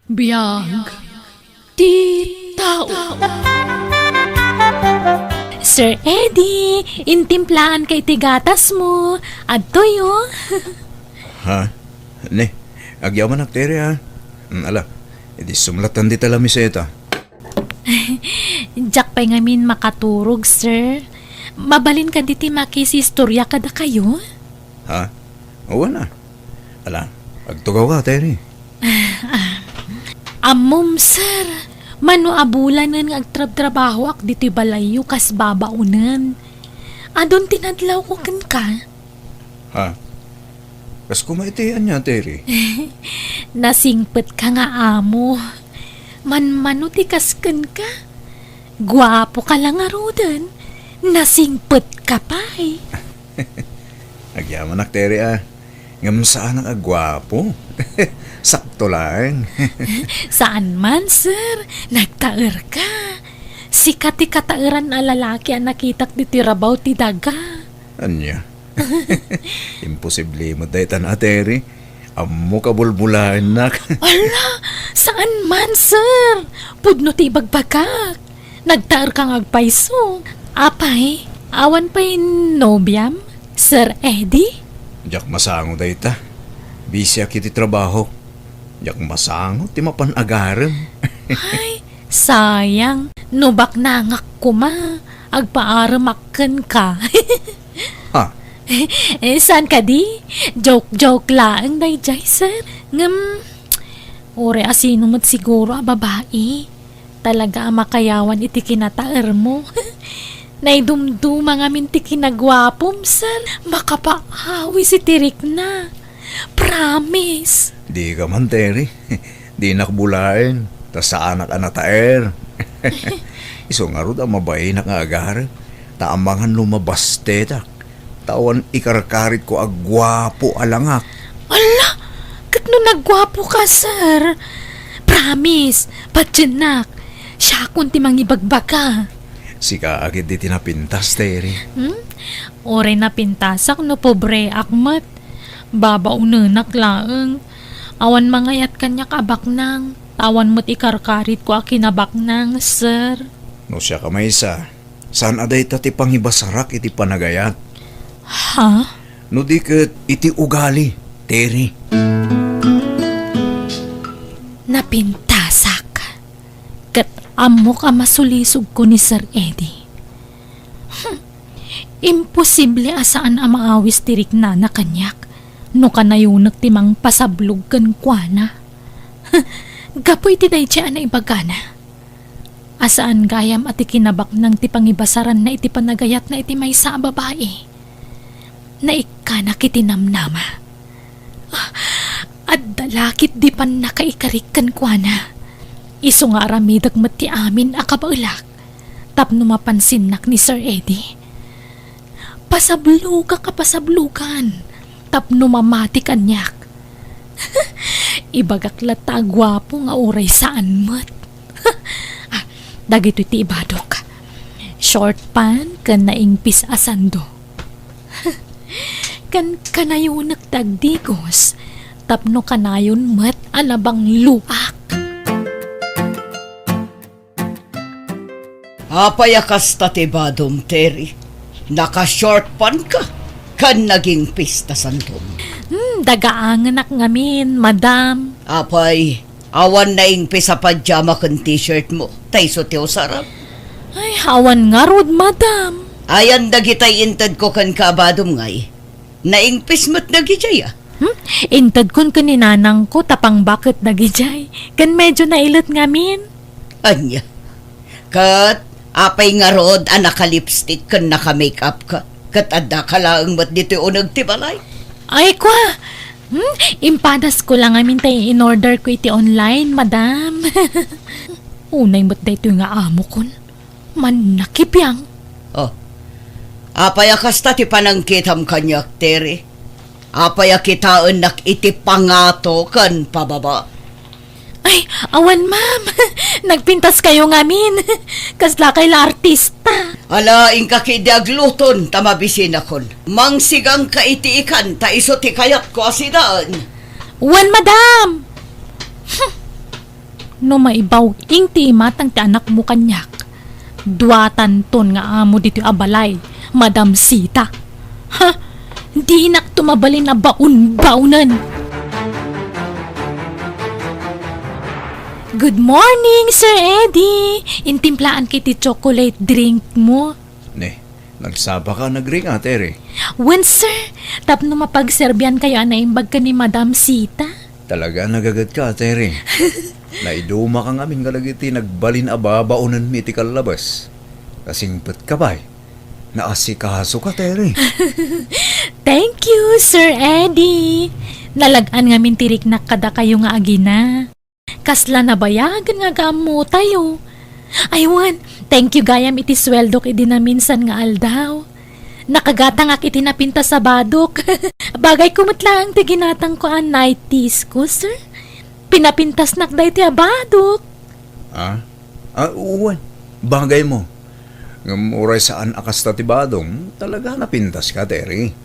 Biyag ti tao. Sir Eddie, intimplaan kay tigatas mo. Adtoy oh. Ha? Ne, agyaman aktere ha. Ala, edi sumlatan di tala miseta. Jack pa'y ngamin makaturog, sir. Mabalin ka diti makisistorya kada kayo. Ha? Oo na. Ala, agtugaw ka, Terry. Amom, sir. Mano abulan nga agtrab-trabaho ak dito'y balayo kas babaunan. Adon tinadlaw ko kan ka. Ha? Kas kumaitian niya, Terry. Nasingpet ka nga amo. Man-mano ti kasken ka. Gwapo ka lang arudan. Nasingpet ka pa eh. Agyaman aktere ah. Ngam saan ang agwapo. Sakto lang. Saan man, sir? Nagtaer ka. Sikat ti katairan na lalaki ang nakitak di tirabaw ti daga. Anya? Imposible mo daytan Terry. Amo ka bulbulaan nak. Ala, saan man, sir? Pudno ti bagbagak. Nagtaer kang agpaiso. Apay, awan pa'y nobyam, Sir Eddie? Jak masango dayta. Busy akiti trabaho. Jak masango ti mapanagaram. Ay, sayang. Nubak nangak ko ma. Agpaaramakken ka. Ha? Saan ka di? Joke-joke lang, dayjay, sir. Ore asino mo't siguro a babae. Talaga makayawan iti kinataer mo. Naidumduma nga minti kinagwapom, sir. Makapaawi si Tirik na. Promise. Di ka man, Terry. Di nakbulain. Tas sa anak anataer. Iso nga ro ang mabay na nga agar. Taamangan lumabas tetak. Tawan ikarkarit ko agwapo alangak. Ala, kat no nagwapo ka, sir. Promise, patyanak. Siya kung timang ibagbaga. Sika agad di tinapintas, Terry. Ore na pintasak no pobre akmat. Babaunanak laeng. Awan mangayat kanya kabaknang. Tawan mo't ikarkarit ko akinabaknang, sir. No siya ka may isa. Saan aday tati pangibasarak iti panagayat? Ha? No di kat iti ugali, Terry. Napintasak. Kat amo ka masulisog ko ni Sir Eddie. Imposible asaan ang maawis tirik na kanyak. No kanayunak timang pasablog kan kwa na. Gapoy ti dayjay na ibagana. Asaan gayam at ikinabak ng tipangibasaran na iti panagayat na iti may sa babae. Na ikana kitinamnama. At dalakit di pan nakaikarikan kwa na. Iso nga aramidag mati amin akabaulak. Tapno mapansinak ni Sir Eddie. Pasabluga ka pasablugan. Tapno mamati kanyak. Ibagak lata gwapo nga oray saan mat. Dagito iti ibadok. Short pan kan naingpis asando. Kan kanayon nagtagdigos. Tapno kanayon mat alabang luak. Apayakas tatibadom, Terry. Naka-short pan ka. Kan naging pista sandom. Dagaangan ak ngamin, madam. Apay, awan na ingpi sa pajama kan t-shirt mo. Tayso tiyo sarap. Ay, hawan nga rod, madam. Ayan dagitay intad ko kan kabadom ngay. Naingpis mo't nagijay ah. Intad kun kaninanang ko tapang bakit nagijay. Kan medyo nailat ngamin. Anya. Kat, apay nga rod naka-lipstick kan naka-makeup ka. Kat adda ka lang mo't dito o nagtibalay. Ay, kwa. Impadas ko lang amin tayo in-order ko iti online, madam. Unay mo't dito nga amo kon. Man nakipyang. Oh. Apayakas ti panangkitam kanyak, Terry. Apayakitaan nak iti pangato kan pababa. Ay, awan ma'am. Nagpintas kayo ngamin. Kasla kay la artista. Alaing ka kidiagluton tamabisin akon. Mangsigang ka itiikan ta iso ti kayat ko asidaan. Wan, madam. no maibaw ing ti matang ti anak mo kanyak. Duatan ton nga amo dito abalay, Madam Sita. Ha? Di inak tumabalin na baun-baunan. Good morning, Sir Eddie. Intimplaan kiti chocolate drink mo. Ne, nagsaba ka nagring Tere. When, sir, tapno mapagserbian kayo na imbag ka ni Madam Sita. Talaga nagagat ka, Tere. Naiduma kang aming kalagiti nagbalin ababaunan mi ti kalabas. Kasingpet ka ba'y? Naasikaso ka, Tere. Thank you, Sir Eddie. Nalagaan nga mintirik na kada kayo nga agina. Kasla na bayagan nga gamo tayo. Aywan, thank you gayam iti sweldo iti na minsan nga aldaw. Nakagata nga iti napinta sa badok. Bagay kumutlang ti ginatang ko ang 90s ko, sir. Pinapintas nak day ti abadok. Uwan. Bagay mo. Ngamuray saan akas tatibadong, talaga napintas ka, Tere.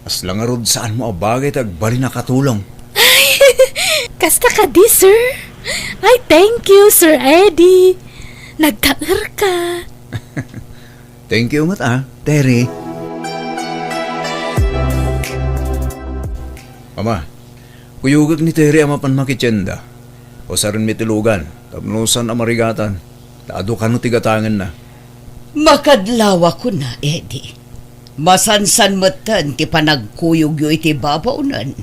As lang arod saan mo abagay tagbali na katulong. Kasta ka di, sir. Ay, thank you, Sir Eddie. Nagkaar ka. Thank you mat Tere. Mama, kuyugag ni Tere amapan makitsenda. O sarin mitilugan, tapnusan amarigatan. Taado ka no tigatangan na. Makadlawa ko na, Eddie. Masansan matan ti panagkuyog yo iti babaunan.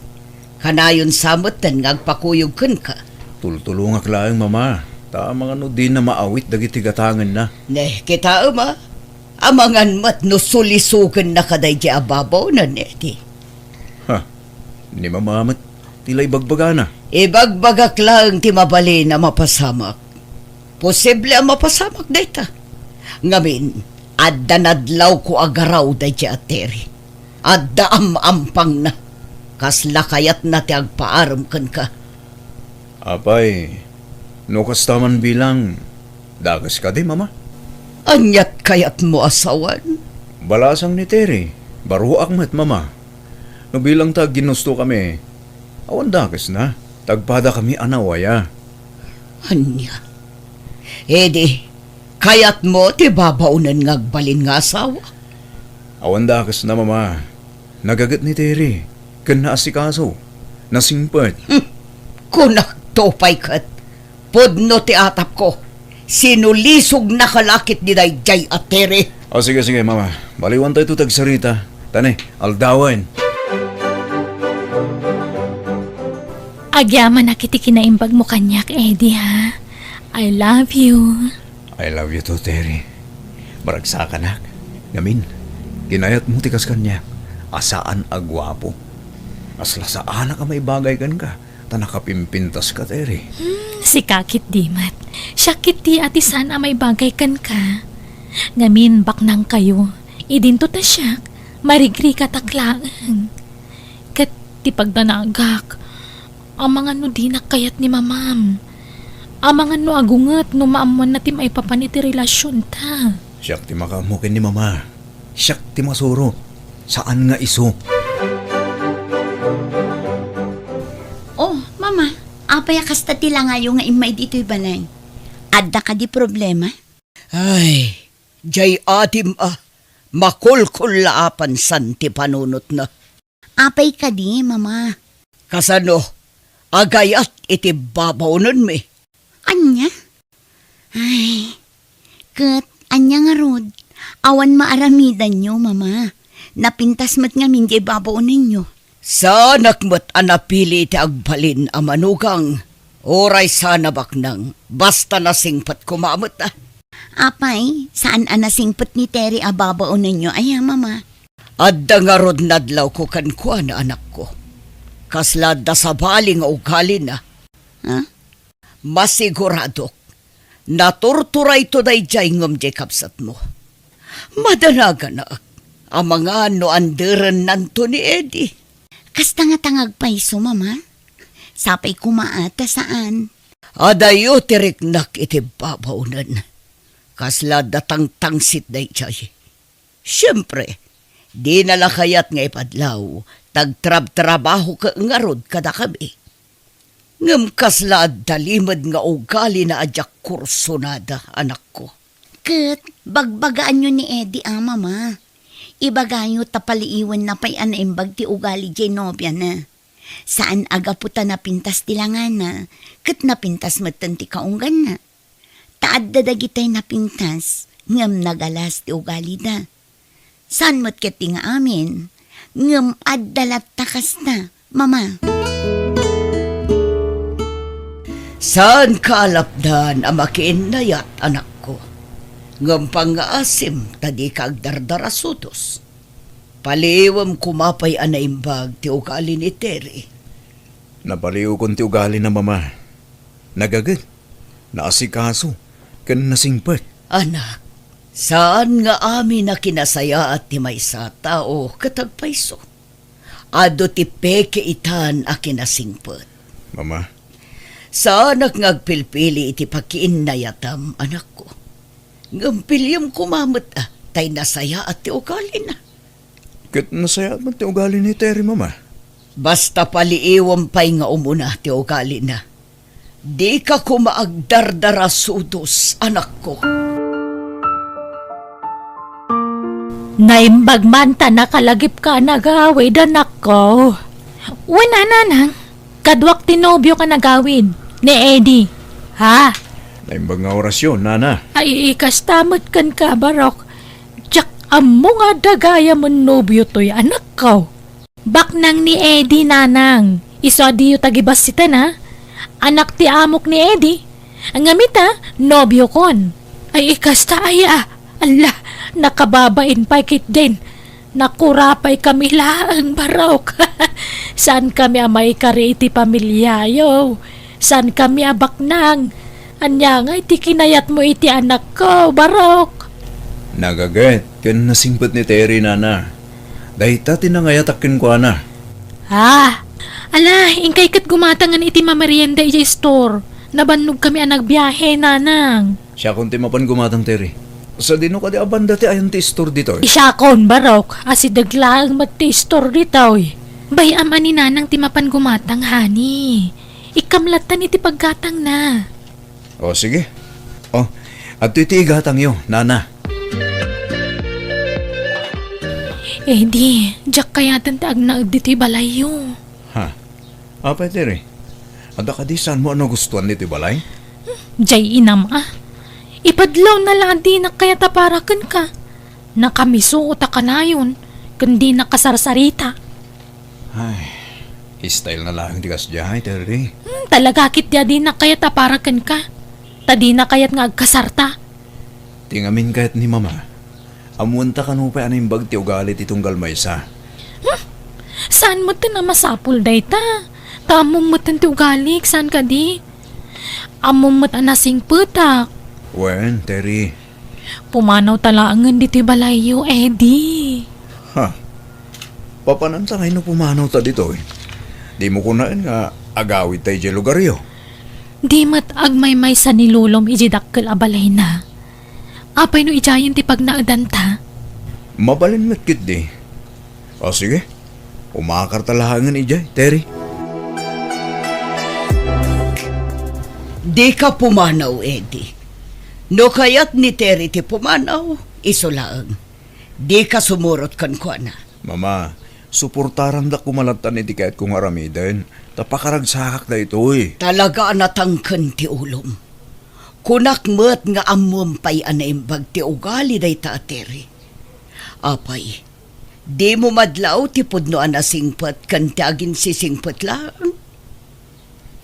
Kanayon samatan ngagpakuyog kun ka. Tultulungak laang mama. Tamang ano din na maawit dagiti gatangan na. Neh, kita ama. Amangan mat no sulisugan na kaday di ababaunan, Eddie. Ha, ni mamamat. Tila'y bagbaga na. Ibagbagak lang ti mabali na mapasamak. Posible ang mapasamak dayta. Ngamin, adda nadlaw ko agaraw day ti ateri. Adda ampang na. Kasla kayat na ti agpaaram kan ka. Apay, no kastaman bilang, dagas ka di mama. Anyat kayat mo asawan. Balasang ni Tere, baruak mat mama. No bilang tag ginusto kami, awan dagas na, tagpada kami anawaya. Anya. Edi, kayat mo ti babaunan ngagbalin nga asawa. Awan dagas na mama, nagagat ni Tere, kan naasikaso, nasingpad. Kunak topay kat. Podno ti atap ko. Sinulisog na kalakit ni Dayjay Atere. O sige mama, baliwan tayo tagsarita. Tane, aldawan. Agyaman na kiti kinaimbag mo kanyak, Eddie, ha? I love you. I love you too, Tere. Maragsakan nak. Ngamin, ginayat mo tikas kanya. Asaan agwapo. Asla saan ka may bagay kan ka. Tanakapimpintas ka, Tere. Si Kakit Dimat. Siya kiti ati sana may bagay kan ka. Ngamin baknang kayo. Idinto ta siya. Marigri ka taklaan. Kat ti pagdanagak. Amangan no di nakayat ni mamam. Amangan no agungat no maamuan na ti maipapaniti relasyon ta. Siyak ti makamukin ni mama. Siyak ti masuro. Saan nga iso? Oh, mama, apay kasta tila nga yung nga imay dito'y balay. Adda ka di problema? Ay, jay atim makulkul laapan san ti panunot na. Apay ka di, mama. Kasano, agayat iti babaunan mi. Anya? Ay, kat, anya nga rod. Awan maaramidan nyo, mama. Napintas mat nga minjay babaon ninyo. Sanak mo't anapili ti agbalin a manugang. Oray sana baknang, basta nasingpat kumamot Apay, saan anasingpot ni Terry ababaon ninyo? Ay, mama. Adda nga rod nadlaw ko kankwa na anak ko. Kaslad da sa baling o ugali na. Ha? Masiguradok, naturturay to day jay ngam jay kapsat mo. Madanaga na, ang mga ano anderan nanto ni Eddie. Kasta nga tangag paiso, mama. Sapay kumaata saan? Adayo tiriknak iti babaunan. Kasla datang tangsit day jay. Siyempre, di nalakayat nga ipadlaw, tagtrab-trabaho ka ngarod kada kami. Ngam kaslaad dalimad nga ugali na adyak kursonada, anak ko. Kat, bagbagaan nyo ni Eddie mama. Ibagayo tapaliiwan na pay anaimbag ti ugali jay nobya na. Saan aga puta napintas tilangan na, kat napintas matan ti kaunggan na. Taad dadagitay napintas, ngam nagalas ti ugali da. Saan mo't kati nga amin, ngam addalat takas na, mama. Saan kalapdan ang makiinayat, anak ko? Ngam pang-aasim, tadi kag dardarasutos. Paliwam kumapay anaimbag ti ugali ni Terry. Napaliw kong ti ugali na mama. Nagagad, naasikaso, kan nasingpat. Anak, saan nga amin na kinasaya at ti maysa tao katagpayso? Ado ti peke itan a kinasingpet. Mama, Saan ngagpilpili iti pakiinayatam, anak ko? Ngampilyam kumamot tay nasaya at ti ugali na. kat nasaya man ti ugali ni Terry, mama. Basta paliiwam pay nga umuna ti ugali na. Di ka kumaagdardarasudos, anak ko. Naimbag man ta nakalagip ka nagawid, anak ko. Wala nanang, kadwak tinobyo ka nagawid ni Eddie. Ha? Naimbag nga orasyon, nana. Ay ikastamot kan ka, Barok. Tsak amo nga dagaya mo nobyo to'y anak ko. Baknang ni Eddie, nanang. Iso diyo tagibasitan, ha? Anak ti amok ni Eddie. Ang gamita, nobyo kon. Ay ikasta ay ala, nakababain pa kit din. Nakurapay kami laang, Barok. Saan kami amay kari iti pamilyayo? Saan kami abaknang? Anya nga iti kinayat mo iti anak ko, Barok. Nagagat, kan nasingpat ni Terry, nana. Dahita tinangayatakin ko, ana. Ha? Ala, ingkay kat gumatangan iti mamerienda iti store. Nabannog kami ang nagbiyahe, nanang. Siya kunti mapan gumatang, Terry. Sa dino ka di abanda ti ayon ti store dito. Isyakon, Barok. Asidaglaang mati store dito. Bay ama ni nanang timapan gumatang, hani. Ikamlatan iti paggatang na. O, sige. O, at iti igatang yo, nana. Eh di, jak kayatan ti agnaag dito'y balayo. Ha? Apa, Terry? Ada ka di saan mo ano gustuhan nito balay? Jay inam Ipadlaw na lang di na kaya taparakan ka. Nakamiso uta ka na yun, kundi nakasarsarita. Ay, style na lang di kasyahay, Terry. Talaga kit ya di na kaya taparakan ka. Tadi na kaya't nga agkasarta. Tingamin kahit ni mama. Amunta ka nupay anay bag ti ugalit itong galmaysa. Saan mo na masapul day ta? Tamong mo ti ugalik, saan ka di? Among mo anasing putak. Wen, Terry. Pumanaw talaangan dito'y balayo, Eddie. Ha? Papananta kayo no pumanaw ta dito eh. Di mo kunaan nga agawid tayo dyan lugar yo. Di mat agmay-may sa nilulom ijidakkel abalay na. Apay no ijayin ti pagnaadan ta. Mabalin matkit di. O sige, umakar talahangan ijay, Terry. Di ka pumanaw, Eddie. No kayat ni Terry ti pumanaw, isolaang. Di ka sumurot kan ko na. Mama, suportaran da kumalatan iti kahit kung aramiden. Tapakaragsakak da ito eh. Talaga natangken ti ulom. Kunak met nga amumpay anaimbag ti ugali day ta, Terry. Apay, di mo madlaw ti pudno anasingpet kan ti agin sisingpet lang.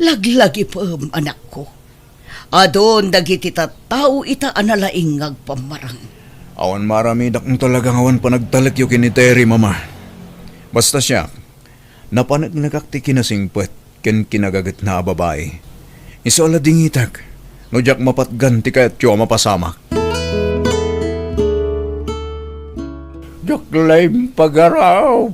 Laglagi pa anak ko. Adon dagiti tattao ita analaing ngagpamarang. Awan marami dakong talagang awan pa nagtalak yung kini Terry, mama. Basta siya, napanag-nagakti kinasingpet ken kinagagat na babae. Iso ala dingitak, no jak mapatganti kaya't tiyo mapasamak. Jak laim pagaraw,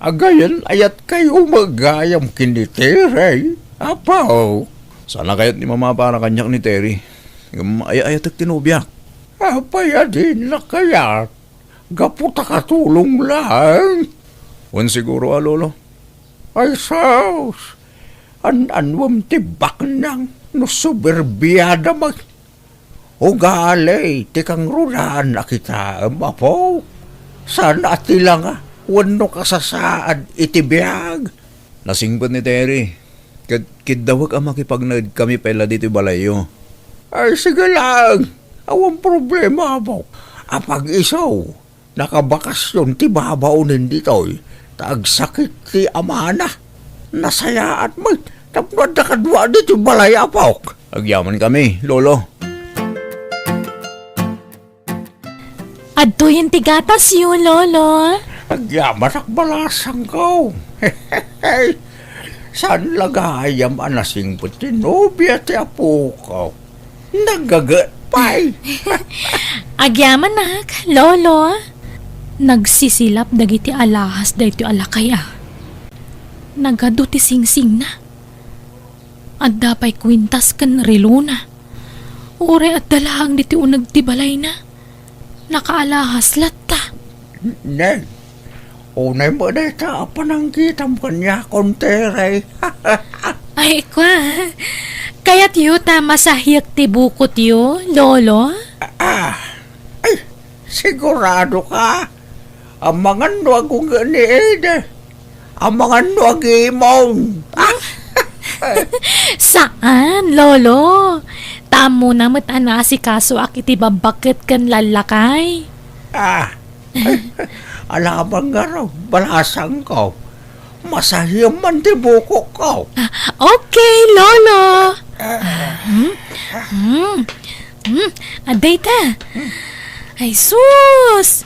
agayan ayat kayo magayam kini Terry. Apaw, sana kaya't ni mama para kanyak ni Terry. Ayat at tinubyak. Apaya din na kaya. Gaputa katulong lang. Wan siguro, lolo. Ay, saus. Anwam tibak nang no suberbiyada mag. Ugali, tikang rulaan na kita, apo. Sana atila nga, wano kasasaad itibiyag. Nasingbot ni Terry. Kidawag ang makipagnad kami pala dito balayo. Ay, sige lang. Awang problema mo. Apag isaw, nakabakasyon ti babaunin dito. Tagsakit ti amana. Nasayaan mo. Tapos nakadwa dito balaya po. Agyaman kami, lolo. Adto yung tigatas yun, lolo. Agyaman ak balasang ko. Saan lagayam anasing puti nobya ti apo ko? Nagagat pa'y. Agyaman nak, lolo. Nagsisilap dagiti alahas dagiti alakay ah. Nagado ti singsing na. At dapay kwintas kan relo na. Ure at dalahang diti unag ti balay na. Nakaalahas latta. Neng, unay mo na ita apanangkitam kanya kontere. Ay kwa. Kaya't yu masahyak ti bukot yu, lolo. Ay, sigurado ka. Amangan no akong ganiid. Amangan no agimong. Saan, lolo? Tamo na matana si kaso akiti babakit kan lalakay. Alamang nga raw, balasang ko. Masahiyam man ti buko ko. Okay, lolo. Aday ta. Ay sus.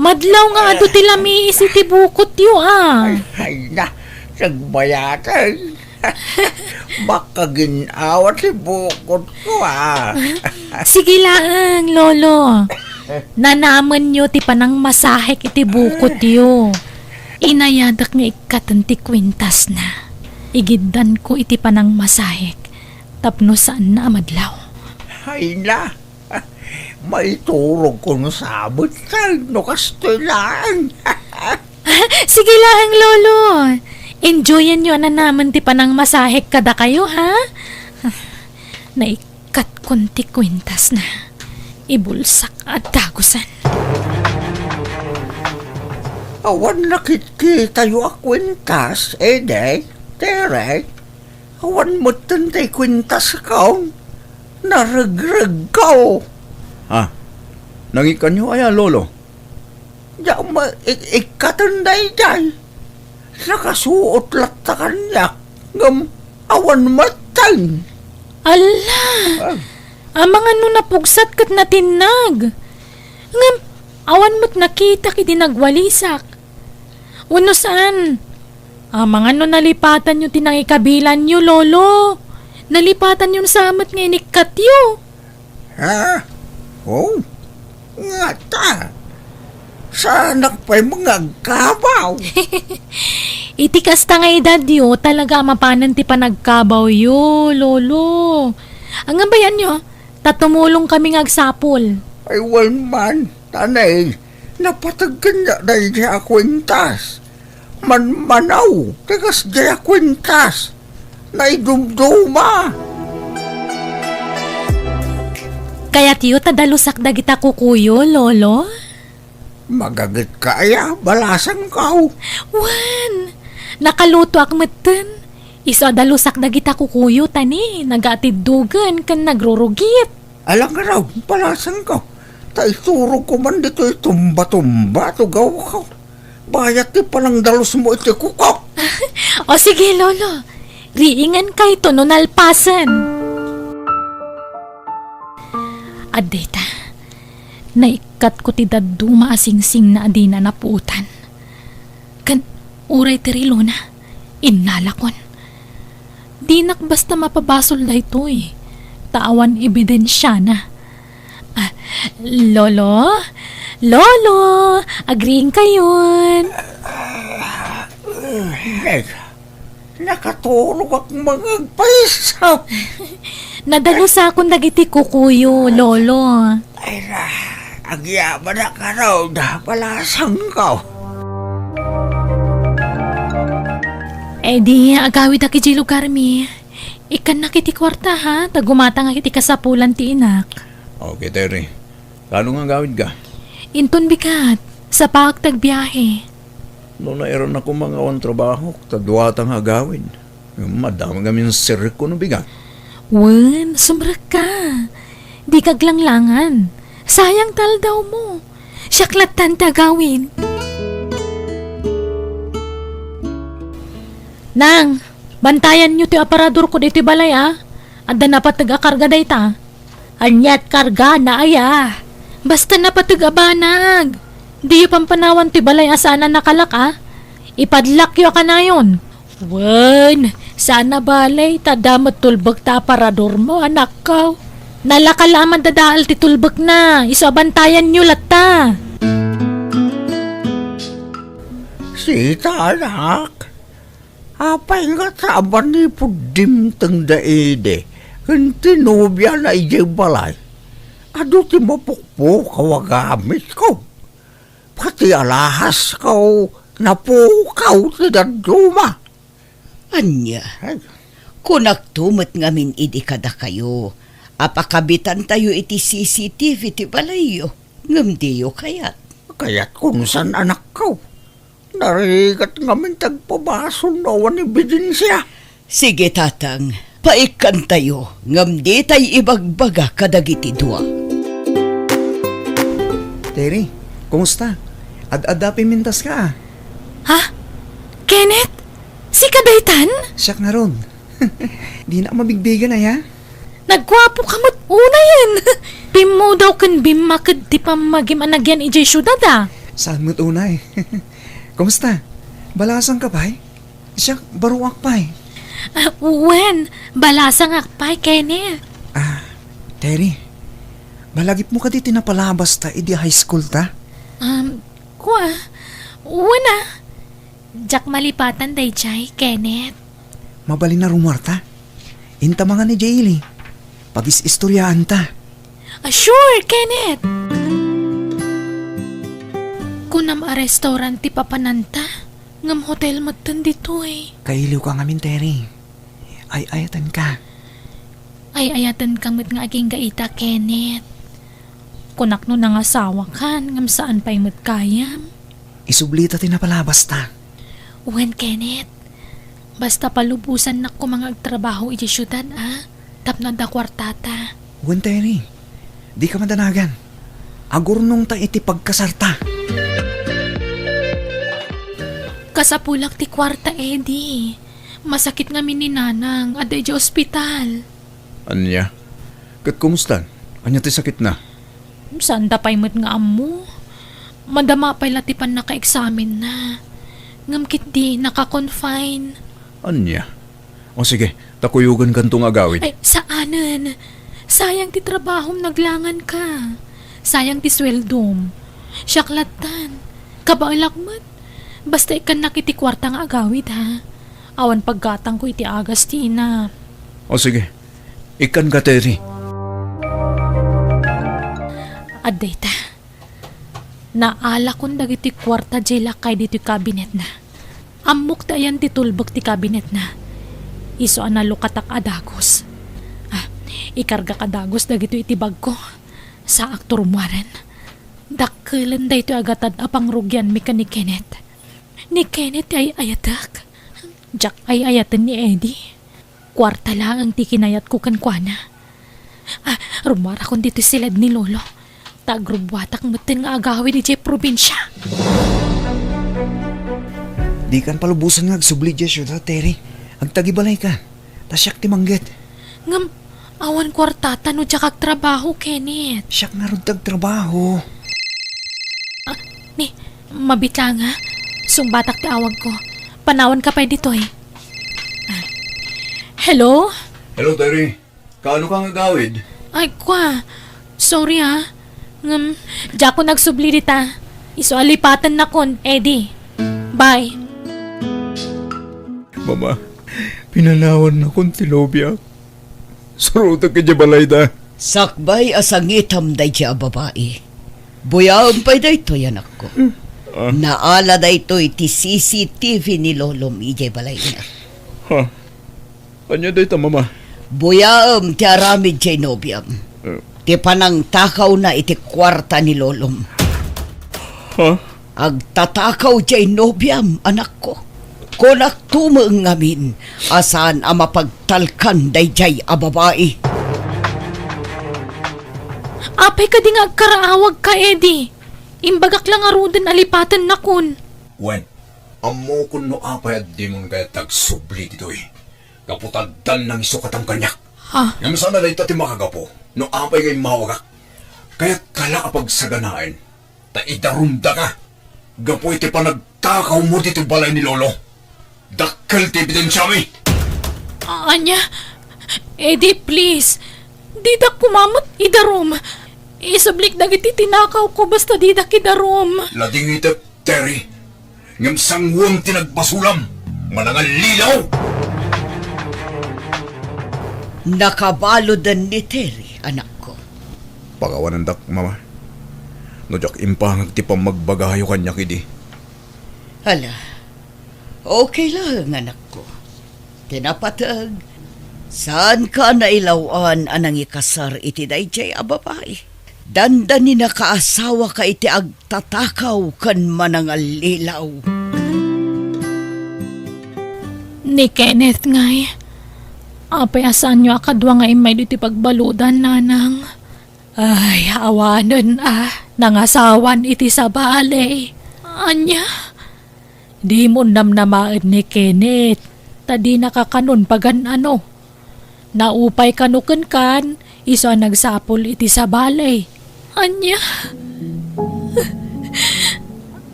Madlaw nga ado ti lami isi ti bukot yu ah. Ay na, nagbayatan. Makaginawa ti bukod ko Sige lang, lolo. Nanaman nyo ti panang masahek iti bukot yu. Inayadak nga ikatan ti kwintas na. Igiddan ko iti panang masahek. Tapno saan na amadlaw. Ay na, maiturog ko ng sabot no kastoy lang. Sige lang, lolo. Enjoyan nyo na naman ti panang masahek kada kayo, ha? Naikat konti kwintas na. Ibulsak at dagusan. Awan nakikita yu a kwintas, de, tere. Awan mo tantay kwintas ka. Naragrag ka. Nangikan nyo ay lolo? Diyan ma, ikatanday day. Nakasuot latta kanya. Ngam, awan matay. Ala! Amang ano napugsat kat natinag. Ngam, awan mo't nakita kiti nagwalisak. Uno saan? Amang ano nalipatan nyo tinangikabilan nyo, lolo. Nalipatan nyo sa amat nga inikat nyo. Oh, nga ta. Sa anak pa'y mga kabaw. Itikas ta nga edad yo, talaga mapanan ti panagkabaw yo, lolo. Ang bayan nyo, tatumulong kami ngagsapol. Ay, well man, tanay, napatagkan na dahi niya kwintas. Manaw, tigas niya kwintas. Naidumduma. Kaya tiyo tadalusak dagita kukuyo, lolo? Magagit kaya, balasang kaw. Wan, nakaluto ak meten. Iso dalusak dagita kukuyo tani, nagatiddugan kan nagrurugit. Alang ka raw, balasang kaw. Taiturog ko man dito tumba-tumba, tugaw ka. Bayat ti palang dalos mo iti kukok. O sige, lolo. Riingan kay to no nalpasan. Adeta, naikat ko ti daduma asing-sing na adina na puutan. Kan uray tirilo na, inalakon. Dinak basta mapabasol da ito eh. Tawan ebidensya na. Lolo? Lolo, agreeing kayon. Nakatulog akong mga paisaw. Nadalo sa akong dagiti kukuyo, lolo. Ay na, agyaman na ka raw na palasang ka. Di agawid aki di lugar mi. Ikan na kiti kwarta ha, tagumata nga kiti kasapulan ti inak. Okay, Terry. Kano nga gawid ka? Inton bigat, sa pagtagbiyahe. Noon na eron ako mga awan trabaho, tadwata nga gawid. Madami kami ng sirik ko no bigat. Wen, sumrak ka. Di kaglanglangan. Sayang tal daw mo. Siyaklatan tagawin. Nang, bantayan nyo ti aparador ko dito balay Adda na patag-akarga day ta. Anyat karga na aya. Basta na patag-abanag. Di yung pampanawan ti balay sana nakalak Ipadlak yo ka na yun. Wen, sana balay tadamot tulbag ta aparador mo anak ko. Nalakalaman dadaal ti tulbag na. Isabantayan nyo lata. Sita, anak. Apay nga saban ni pudim tang daide. Kantinubya na ijay balay. Ado ti mapukpo kawagamit ko. Pati alahas ko napukaw ti daduma. Anya, kunak tumat ngamin idi kada kayo. Apakabitan tayo iti CCTV ti balayo. Ngamdiyo kayat. Kaya't kung san anak ko. Narigat ngamin tagpabason na wan ebidensya. Sige tatang, paikan tayo. Ngamdi tayo ibagbaga kadagiti dua. Terry, kumusta? Ad-ada pimintas ka. Ha? Kenneth? Si Kadaytan? Siyak na ron. Di na mabigbigan na ya. Nagwapo ka mo't una yan. Bim mo daw kan bim makad di pa magim anagyan ijay syudad Saan mo't unay? Kumusta? Balasan ka pa Siyak, baruak pa Wen, balasang akpay Kenneth. Terry, balagip mo ka di tinapalabas ta idi high school ta? Kwa? Wana. Jak malipatan day jay, Kenneth. Mabali na rumor ta. Inta mga ni Jaylee. Pagis-istoryaan ta. Sure, Kenneth. Kunam a restaurant ti papananta. Ngam hotel matan dito Kailiw ka ngamin, Terry. Ay-ayatan ka. Ay ayatan kamot nga aging gaita, Kenneth. Kunak no nang asawa kan, ngam saan pa'y kayam. Isublita tinapalabas ta. Wen, Kenneth. Basta palubusan na ko mga agtrabaho iti syudad, Tapno da kwartata. Wen, Terry. Di ka madanagan. Agurnong ta iti pagkasarta. Kasapulak ti kwarta, Eddie. Masakit nga ni nanang, aday di ospital. Anya? Kat kumustan? Anya ti sakit na? Saan da pa'y mo't nga amo? Madama pa'y latipan na ka-examen na. Ngamkit di naka-confine. Anya? O sige, takuyugan kantong agawid. Ay, saanan? Sayang ti trabahom naglangan ka. Sayang ti sweldom. Syaklatan. Kabailakmat. Basta ikan nakiti kwarta nga agawid Awan paggatang ko iti agas ti inap. O sige, ikan ka, Terry. Aday ta. Naala kong dagiti kwarta jela kay dito kabinet na. Amok tayan ti tulbog ti kabinet na. Iso analukatak adagos. Ikarga kadagos dagito iti bag ko. Sa aktor muaren. Dakkelan da ito agatad apang rugyan mi ka ni Kenneth. Ni Kenneth ay ayatak. Jack ay ayatan ni Eddie. Kwarta lang ang tikinayat ko kankwana. Rumara kong dito silad ni Lolo. Tagrubwatak mutin nga agawin ni Jay probinsya. Di kan palubusan nga agsubli dya siya, Terry. Agtagibalay ka. Tasyak ti manggit. Ngam, awan kwartata no dya kag trabaho, Kenneth. Siyak nga ron tagtrabaho. Ni, mabitla nga. Sumbatak ti awag ko. Panawan ka pa dito Hello? Hello, Terry. Kaano kang agawid? Ay, kwa. Sorry Ngam, dya ko nagsubli dita. Iso alipatan na kon, Eddie. Bye. Mama, pinanawan na kong tinobya. Suruta ka dya balay da. Sakbay asangitam day siya babae. Buyaan pa'y day to yan ako. Naala da ito iti CCTV ni Lolo Ije balay na. Ha? Anya day ta, mama? Buyaam ti aramid jay nobyam. Ti panang takaw na iti kwarta ni Lolom. Ha? Agtatakaw jay nobyam, anak ko. Kunak tumang ngamin, asan ang mapagtalkan day jay ababae. Apay ka di nga agkaraawag ka, Eddie. Imbagak lang arudan alipatan na kun. Wen, amo kun no apay at di mong kaya tagsubli dito eh. Kaputagdan ng isukatang kanyak. Ha? Yang sana day tati makagapo, no apay kay mawagak. Kaya kala kapag saganain, ta idarumda ka. Gapo iti pa nagtakaw mo dito balay ni Lolo. Dakkel ti ebidensya mi. Anya? Eddie, please. Di da kumamot idarom. Isablik dagiti tinakaw ko basta di da kidarom. Lading iti Terry. Ngam sangwang tinagbasulam. Manangal lilaw. Nakabalo dan ni Terry, anak ko. Pagawanan dak, mama. No jak impangag ti pamagbagayo kanya kidi. Hala, okay lang, anak ko. Tinapatag, saan ka nailawan anang ikasar iti dayjay ababay? Dandan ni nakaasawa ka iti agtatakaw kan manangal lilaw. Ni Kenneth ngay. Apay asan nyo akadwa nga imay diti pagbaludan, nanang. Ay, awanon nangasawan iti sa balay. Anya? Di mo namnamaad ni Kenneth. Tadi nakakanon pagan ano. Naupay kanukan kan, iso nagsapol iti sa balay. Anya?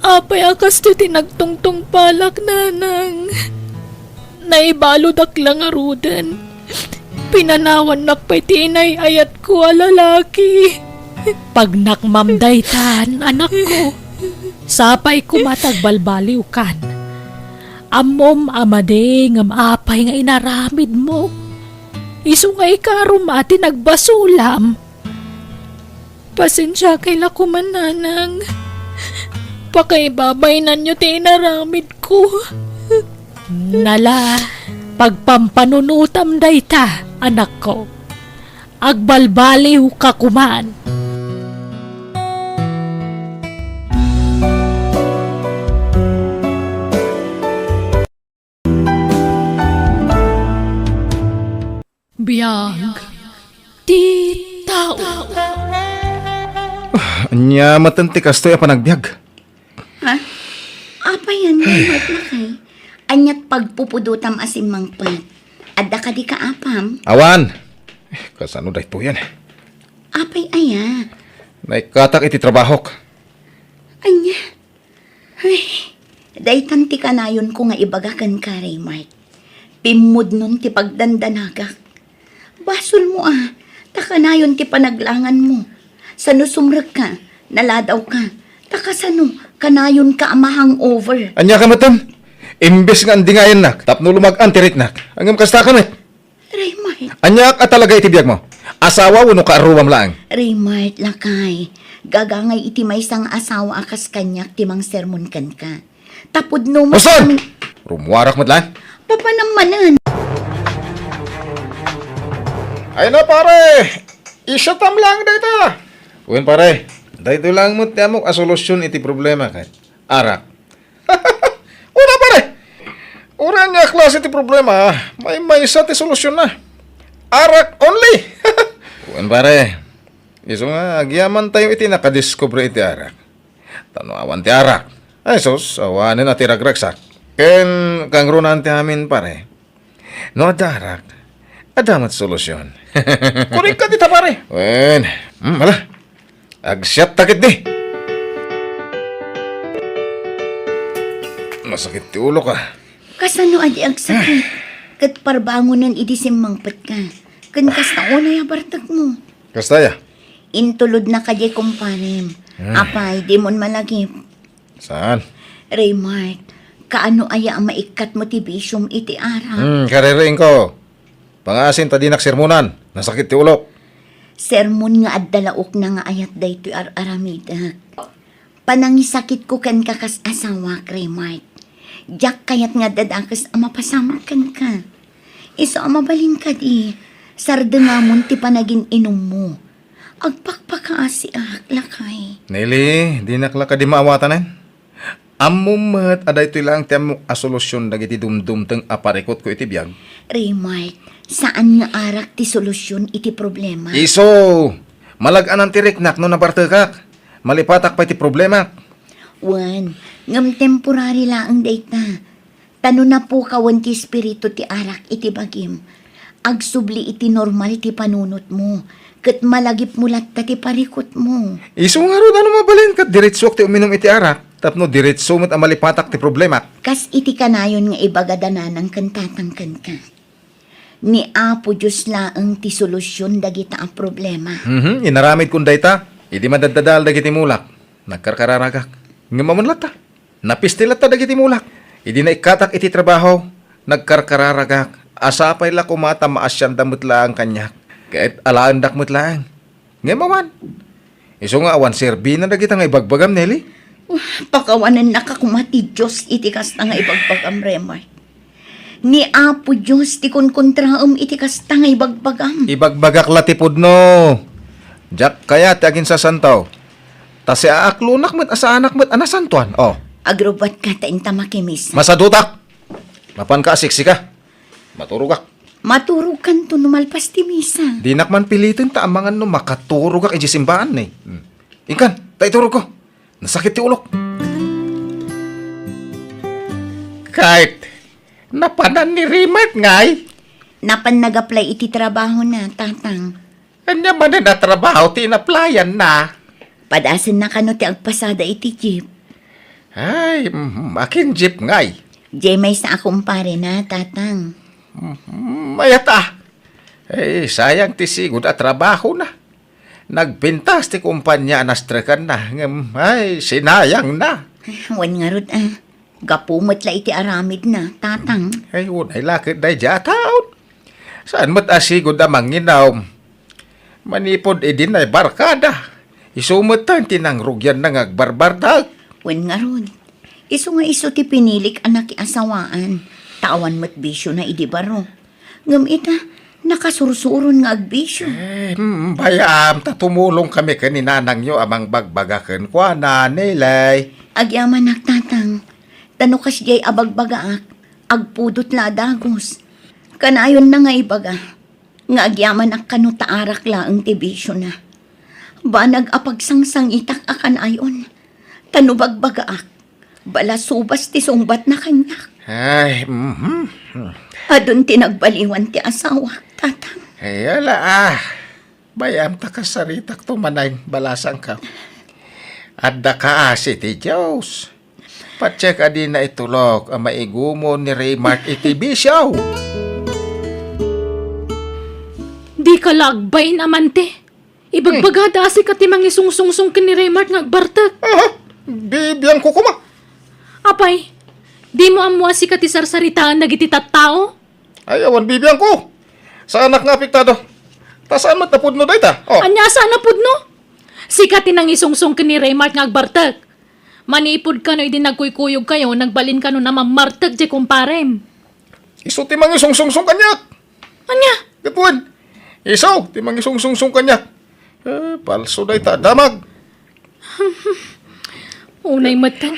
Apay akas ti tinagtungtong palak, nanang. Naibalod lang arudan. Pinanawan nakpay tinay ayat ko alalaki. Pag nakmamday tan, anak ko. Sapay kumatagbalbaliw kan. Amom amade ngam apay nga inaramid mo. Isungay karum ati nagbasulam. Pasensya kay lakuman, nanang. Pakaibabay na nyo ti inaramid ko. Nala, pagpampanunutam dayta, anak ko. Agbalbaliw ka kuman. Biyag, di tao. Anya matanti kastoy pa nagbiag. Ha? Apa yan, maymat na kay. Anyat pagpupudutam asin mangpat. Adda ka di ka apam. Awan! Kasano dahi to yan? Apay aya. Naikatak iti trabahok. Anya. Ay, daytan ti kanayon ko nga ibagakan ka, Raymart. Pimod nun ti pagdandanagak. Basol mo takanayon ti panaglangan mo. Sano sumrag ka, naladaw ka. Takasano, kanayon ka amahang over. Anya ka matam? Imbes nga andingayan nak, tapno lumag-an tirik nak. Hanggang kasta ka met. Raymart. Anya ka talaga iti biyag mo? Asawa uno ka aruwam lang. Raymart, lakay. Gagangay iti may sang asawa akas kanyak timang sermon kan ka. Tapod no mo Boston! Rumuwarak mo lang. Papanamanan. Ay na pare! Isatam lang dito. Uwin pare, dito lang mo tiyamok asolusyon iti problema kay. Arak. Una pare! Ura niya klase iti problema, may isa ti solusyon na. Arak only! Uwin pare, iso nga, agyaman tayo iti nakadiscover iti arak. Tanawan ti arak. Ay sos, awanin na ti ragragsak. Ken, kang runan ti amin pare. No adarak, adamat solusyon. Kurik ka dita pare. Wen, mala. Agsyat takit di. Masakit ti ulo ka. Kasano adi agsakit? Kat parbangunan idi simmangpat ka. Kan kasta unay abartag mo. Kastaya? Intulod na kajay kumparim. Apay, di mon malagip. Saan? Raymart, kaano aya ang maikat motivasyong iti ara? Kaririin ko. Pangasin ta di naksermonan. Nasakit ti ulo. Sermon nga ad dalaok na nga ayat daytoy aramida. Panangisakit ko kan kakas asawa, Raymart. Diyak kayat nga dadakas ang mapasama kan ka. Iso ang mabalin ka di. Sarda nga mon ti panagin inom mo. Agpakpakaasi lakay. Nelly, di nakla ka di maawatanan. Amumat aday ito lang tiyamok a solusyon dagiti dumdum teng aparikot ko iti biyag. Raymart, saan nga arak ti solusyon iti problema? Iso! Malag-anan ti riknak no nabartekak. Malipatak pa iti problema. Wan, ngam temporary laang data. Tano na po kawan ti espiritu ti arak iti bagim. Agsubli iti normal ti panunot mo. Kat malagip mulat ta ti parikot mo. Iso nga ro ano mabalin kat diretsok ti uminom iti arak. Tapno diretso mo't ang malipatak ti problema. Kas iti kanayon nga ibagadana ng kantatangkan ka. Ni Apo Diyos laang ti solusyon dagita ang problema. Inaramid kung dayta. Idi madadadal dagiti mulak. Nagkarkararagak. Nga mamunlat ta. Napistilat ta dagiti mulak. Idi na ikatak iti trabaho. Nagkarkararagak. Asapay la kumata maasyan damot lang kanyak. Kahit alaan dakmot lang. Nga maman. Iso nga awan serbi na dagita nga ibagbagam, Nelly. Pakawanan nakakumati Diyos iti kasta nga ibagbagam, Raymart. Ni Apo Diyos ti konkontraam iti kasta nga ibagbagam. Ibagbagak latipod no. Jack kaya ti agin sa santaw. Ta si aaklunak mo't asa anak mo't anasantuan. Oh. Agrobat ka ta inta makimis. Masadutak. Mapan ka asiksi ka. Maturugak. Maturukan to numalpas ti misa. Di nakman pilitin ta amangan no makaturugak iti simbaan eh. Inkan, ta iturog ko. Nasakit ti ulok. Kahit napanan ni Rimat ngay. Napan nag-apply iti trabaho na, tatang. Kanya man na trabaho ti inaplayan na. Padasan na kano ti agpasada iti jeep. Ay, akin jeep ngay. Jay may sa akumpare na, tatang. Mayata. Eh, sayang ti sigud at trabaho na. Nagpintas ti kumpanya anastrekan na. Ay, sinayang na. Wan nga rod, gapumot la iti aramid na, tatang. Ay, unay lakit day jataon. Saan mo't asigod amang ginaw? Manipod idin ay barkada. Isumot tan tinangrugyan na ngagbarbardag. Wan nga rod. Iso nga iso ti pinilik anak asawaan. Tawan mo't bisyo na idibaro. Ngam ita, nakasursuron nga agbisyo. Bayam, tatumulong kami kaninanang nyo amang bagbagaken kwa na nilay. Agyaman nagtatang, tanukas jay abagbagaak, agpudot la dagos. Kanayon na nga ibaga, nga agyaman ak kanutaarak laang tibisyo na. Ba nag-apagsangsang itak akan ayon, tanubagbagaak, bala subas ti sungbat na kanyak. Ay, Adun tinagbaliwan ti asawa, tatang. Ay, ala Bayam ta kasaritak tumanay balasang ka. Adda ka si ti Diyos. Patsek adi na itulog ang maigumo ni Raymart iti bisyaw. Di ka lagbay naman te. Ibagbagada asi ka timang isungsungsong kini Raymart nga agbartak. Bibiyang ko kuma. Apay, di mo amwa si kati sarsaritaan na giti tattao? Ay, awan bibiyang ko. Sa anak nga apektado. Ta saan matapod no dayta? Oh. Anya sana pud no? Si kati nang isungsong kini Raymart nga agbartak. Manipod ka no, idi nagkuykuyog kayo, nagbalin ka no na mamartag di kumparem. Iso timang isungsungsong kanyak. Anya? Gatuan. Iso timang isungsungsong kanyak. Palso dayta. Damag. Unay matang.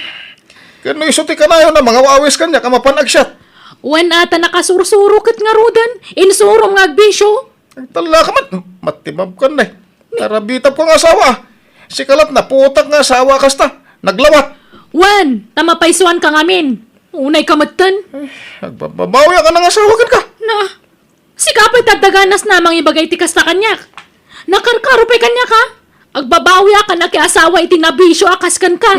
Kano iso ti kanayo na mga wawis kanyak ang mapanagsyat. Wan ata nakasursuro kat nga rudan. Insurom nga agbisyo. Tala ka man. Matibab ka na eh. Narabitab ko nga asawa. Si kalat na putak nga asawa kasta. Naglawat. Wan, tamapaisuan ka ngamin. Unay kamatan. Nagbabawi ka ng asawa kan ka. Na, si kapay tagdaganas namang ibagay ti kasta kanyak. Nakarkarupay kanyak ha. Agbabawi ka na kay asawa iti nabisyo akas kan ka.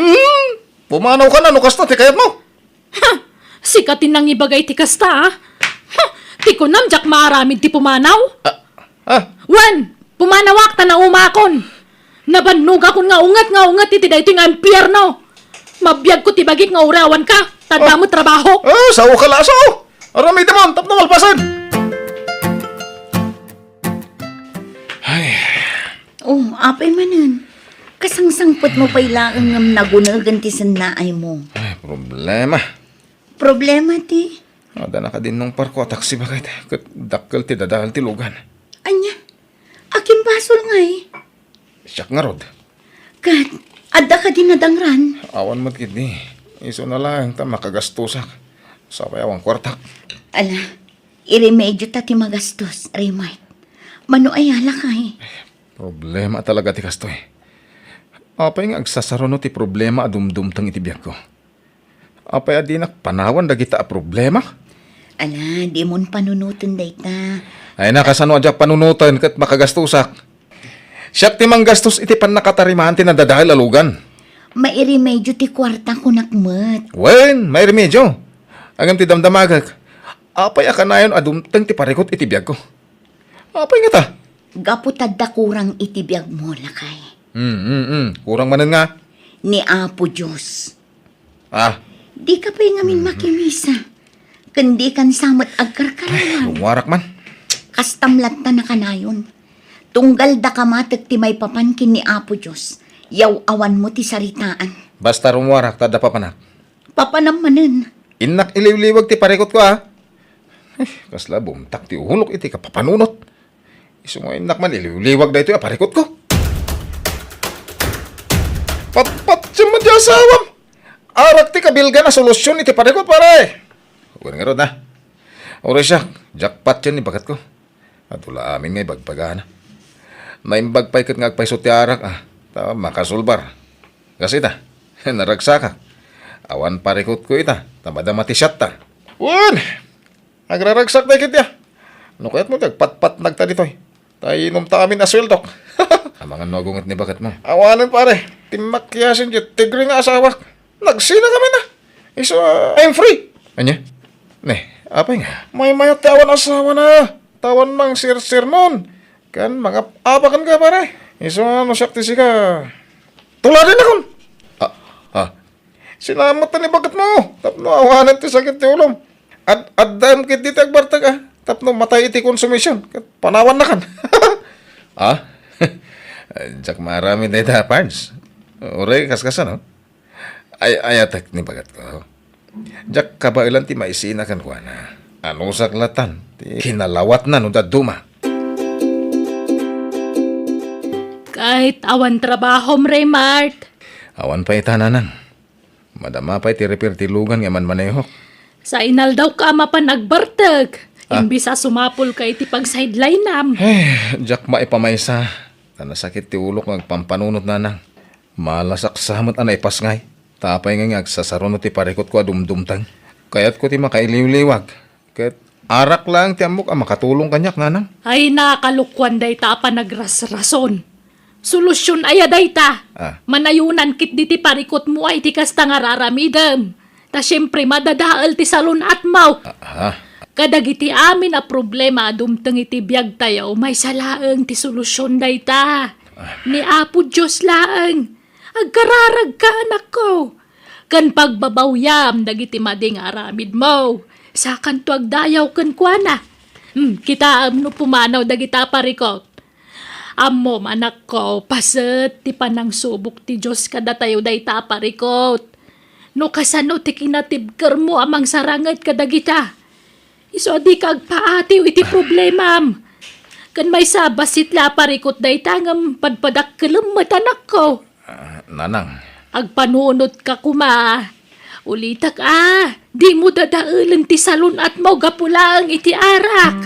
Pumanaw ka na no kasta ti kayat mo. Ha, sikatin nang ibagay ti kasta ha. Ha, ti kunam jak maaramid ti pumanaw. Wan, pumanawak ta na umakon. Nabannog akon nga ungat iti dayto nga impyerno. Mabiyag ko ti bagik nga urawan ka. Tanda mo trabaho. Sawo ka laso. Aramay damon, tap na malpasan. Oh, apay manan. Kasangsangpot mo pa'y laang ngam nagunagan ti sanaay mo. Ay, problema. Problema ti. Ada na ka din nung parko at taksi bakit. Kat dakkel ti dadahal ti lugan. Anya, akin basol nga eh. Siyak nga rod. Kat, adda ka din nadangran. Awan mo't kiti. Iso na lang ta makagastusak. Sabay awang kwartak. Ala, iremedyo ta ti magastos, Raymart. Mano ay ala ka eh. Problema talaga ti kastoy. Apay nga agsasarono ti problema adumdumtang itibiyag ko. Apay adinak panawan dagita a problema. Ala, di mon panunutan dayta. Ay nakasano adyak panunutan kat makagastusak. Siyak ti manggastos iti pan nakatarimahan ti nadadahil alugan. Mairemedyo ti kwarta ko nakmet. Wen, may remedyo. Agam ti damdamagak. Apay akanayon adumtang ti parikot itibiyag ko. Apay nga ta. Gaputad da kurang itibiyag mo lakay. Kurang manan nga. Ni Apo Diyos. Ah, Di ka pa'y ngamin makimisa. Kundi kan samot agkarkarawan. warak man. Kastamlat ta na kanayon. Tunggal da ka matek ti may papankin ni Apo Diyos. Yaw awan mo ti saritaan. Basta rumwarak, tada pa panak. Papanamanin. Inak iliw-liwag ti parikot ko ha. Kasla bumtak ti uhulok iti kapapanunot. Iso mo inak man iliw-liwag da ito ya parikot ko. Pat siya man di asawam. Arak ti kabilga na solusyon iti parikot pare. Huwag nga ron ha. Ore siya, jackpot yan ni bagat ko. At wala amin ngay bagpagana. Naimbag pa ikat nga agpaisot ti arak ah. Ta makasulbar. Kasi ta, naragsak. Awan parikot ko ita. Tamada matisyat ta. Wan! Agraragsak na ikit ya. Ano kaya't mo pat nagta dito eh. Tayo inom ta kami na swildok. Ang mga nagungat ni bagat mo. Awanan pare. Timakyasin dyan. Tigre nga asawak. Nagsina kami na. Iso, I'm free. Anya? Ne, apa nga? May mayat tawan asawa na. Tawan mang sir-sir nun. Kan mga apakan ka pare. Iso ano syakti si ka. Tularin akon. Sinamat na ni bagat mo. Tapno awanan ti sakit ti ulom. Addam kit diti agbartag ah. Tapno matay iti konsumisyon. Panawan na kan. Jak marami na ita parts. Ure kaskasan no? Ayatak ni bagat ko. Jak kabailan ti maisina kan kuha na. Ano saklatan? Ti kinalawat na no daduma. Kahit awan trabaho, Raymart. Awan pa itananan. Madama pa iti repair ti lugan nga man manehok. Sa inal daw ka mapanagbartag. Imbis sa sumapol ka iti pag-sideline nam. Jak maipamaysa. Nasakit ti ulok ng pampanunot na nang. Malasak samot anay pasngay. Tapay nga sasaronot ti parikot ko adumdumtang. Kaya't ko ti makailiw-liwag. Kaya't arak lang ti amok makatulong kanyak nanang. Ay nakalukuan day ta pa nagrasrason. Solusyon aya day ta. Manayunan kit di ti parikot mo ay ti kasta nga raramidam. Ta syempre madadaal ti salon at mau. Kadagiti amin a problema dumteng iti biyag tayo may salaeng ti solusyon day ta. Ni Apo Diyos laeng. Agkararag ka anak ko. Kan pagbabawyam dagiti mading aramid mo. Sakan to agdayaw kan kuana. Kita no pumanaw dagita parikot. Amom anak ko, paset ti panang subok ti Diyos kada tayo day ta parikot. No kasano ti kinatibker mo amang sarangat kadagita. Iso di kag paatiw iti problemam. Kan may sabasit la parikot day tangam padpadak kalamat anak ko. Nanang. Agpanunod ka kuma. Ulitak di mo dadaulan ti salon at mo gapulang iti arak.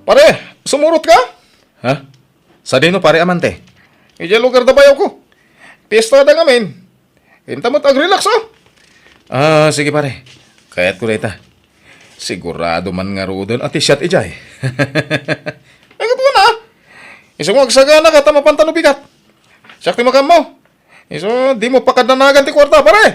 Pare, sumurot ka? Ha? Sa dino pare amante? Ija lugar da bayaw ko. Pista da ngamin. Hinta mo't ag-relax sige pare. Kaya't ko reta. Sigurado man nga rodon at isyat ijay. Agad ko na. Iso mo agsagana ka tama pantano bigat. Sakti makam mo. Iso di mo pakadanagan ti kwarta pare.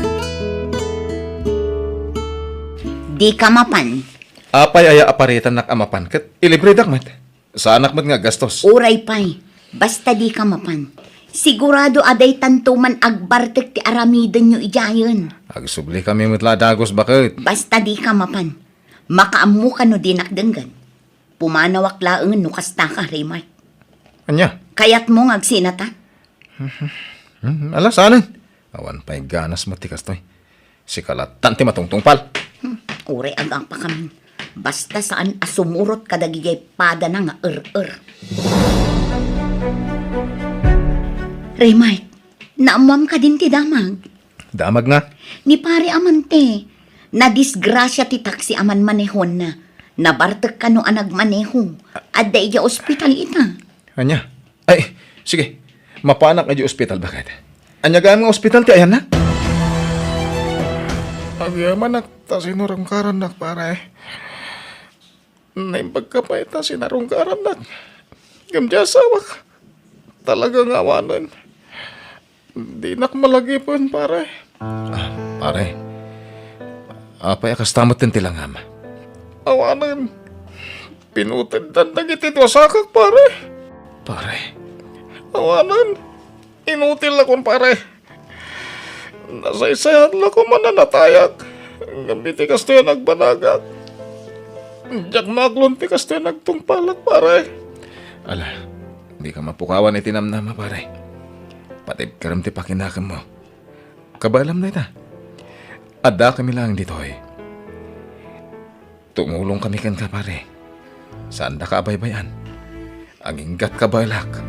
Di ka mapan. Apay aya aparitan nak amapan ket ilibre dakmat. Sa anak mat nga gastos. Uray pay. Basta di ka mapan. Sigurado aday tantuman agbartek ti aramidan nyo ijayon. Agsubli kami mutla dagos bakit? Basta di ka mapan. Makaamu ka no dinakdenggan. Pumanawak laeng no kasta ka, Raymart. Anya? Kayat mo ngagsinata? Ala, saan? Awan pa'y ganas matikas to'y. Si kalatan ti matungtungpal. Ure agang pa kami. Basta saan asumurot kadagigay pada na nga Raymart, naamwam ka din ti damag. Damag nga. Ni pare amante, na disgrasya ti taksi aman manehon na. Nabartek ka no anag maneho. At iya ospital ita. Anya? Ay, sige. Mapanak na di ospital, bakit? Anya gaan nga ospital ti ayan na? Agyaman nak ta sinurungkaran nak pare. Naimbag ka pa ita sinarungkaran nak. Gamdyasawak. Talagang awanan. Di nak malagi po pare. Pare. Apay akastamot din tilangam. Awanan. Pinutid dan nagitid wasakak pare. Pare. Awanan. Inutil akong pare. Nasaysayan lang ko mananatayak. Gambiti kasto yung nagbanagak. Diyak maglunti kasto yung nagtungpalak pare. Ala, di ka mapukawan itinamnama pare. Patib karam ti pakinakam mo. Kabalam na ita. Ada kami lang dito eh. Tumulong kami kan ka pare. Saan da ka abaybayan? Ang ingat ka balak.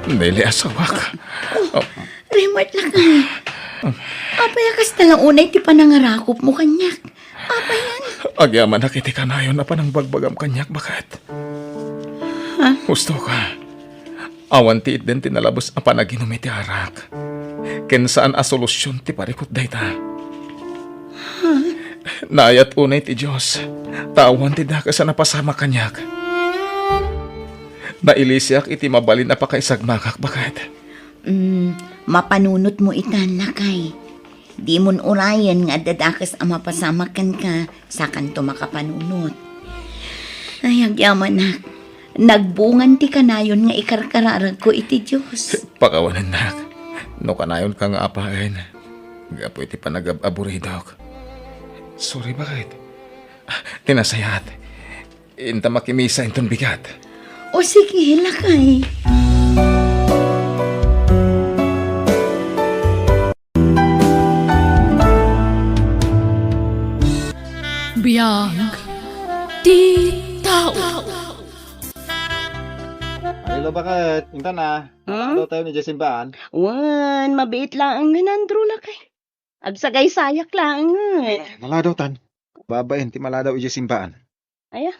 Dili asawak. Raymart lang ay. Apayakas talang unay ti panangarakop mo kanyak. Apayan. Agyaman na kiti kanayon na pa ng bagbagam kanyak bakit? Gusto ka. Awan ti din tinalabos ang panaginom iti arak. Ken saan a solusyon ti parikot dayta. Naayat unay ti Diyos. Tawan ti daka sa napasama kanyak. Nailisyak iti mabalin na pakaisagmakak bakit? Mapanunot mo itan lakay. Di mon urayan nga dadakas ang mapasamakan ka sa kanto makapanunot. Ay, agyaman na. Nagbungan ti kanayon nga ikarkararag ko iti Diyos. Pakawanan nak. No kanayon ka nga apain. Gapo iti panag-aburidok. Sorry bakit? Tinasayat. Inta makimisa inton bigat. O sige, lakay. Biyag ti tao. Hello, bakit? Intan na. Ano tayo ni Jesimbaan? Wan, mabiit lang ang nanandro lakay. Agsagay sayak lang. Maladaw tan. Babayin, ti maladaw i Jesimbaan. Aya,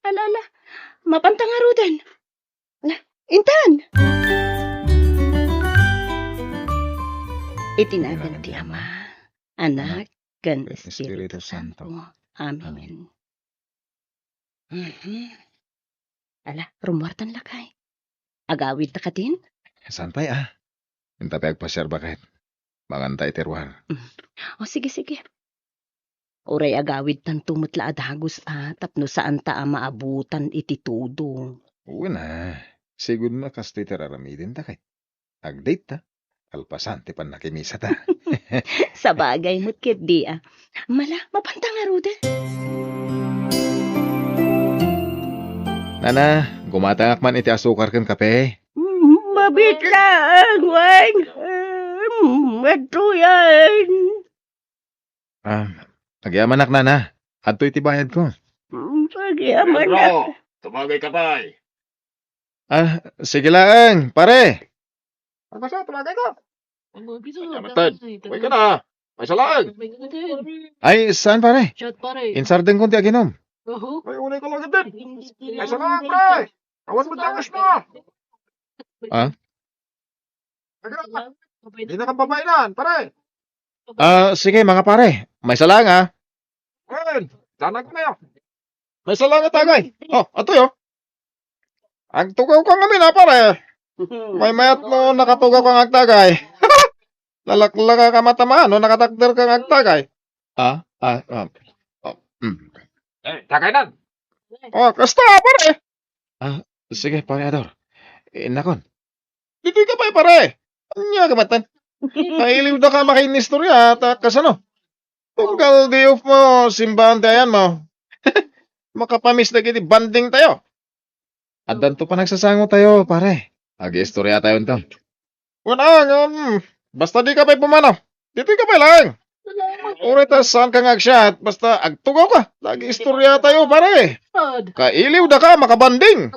ala. Mapantangarudan. Ala, Intan! Itinagan ti Ama, Anak, kan Espiritu Santo. Amen. Ala, rumwartan lakay. Agawid na ka din? Saan pa'y Inta pa agpasyar bakit? Mangantay terwar. O sige. Oray agawid tan tumutla adhagos tapno saan ta maabutan iti tudong. Uwi na. Sigud na kasto'y teraramidin ta kay. Agdate ta. Alpasan ti pan nakimisa ta. Sa bagay mo't kit di Mala, mapantangaruda. Nana, gumatangak man iti asukar kan kape. Mabit lang, Wang. Ito yan. Agyaman nak nana. Adto iti bayad ko. Pagyaman na. Tumagay ka pa Sige lang, pare. Ano ba siya? Tumagay ko. Matad. Uy ka na. May salaan. Ay, saan pare? Shot pare. Insarden ko ti aginom. May unay ko lang din. May salaan, pre. Awan mo takas mo. Hindi na kang babainan, pare. Sige mga pare. May salang Ayan. Danag ko na yun. May salang tagay. Ato yo. Agtugaw ka ngamin pare. May mayat mo nakatugaw kang agtagay. Lalakla ka matamaan no nakatakder kang agtagay. Tagay nan. Kasta pare. Sige pare Ador. Nakon. Dito ka pa pare. Anya kamatan. Mailiw na ka makinistorya at kasano. Tunggal di off mo, simbahan tayan mo. Makapamis na kiti banding tayo. At danto pa nagsasango tayo, pare. Ag-istorya tayo nito. Wala, basta di ka pa'y pumanaw. Dito ka pa lang. Uray ta saan ka ngagsyat, basta agtugaw ka. Lagi istorya tayo, pare. Kailiw da ka, makabanding.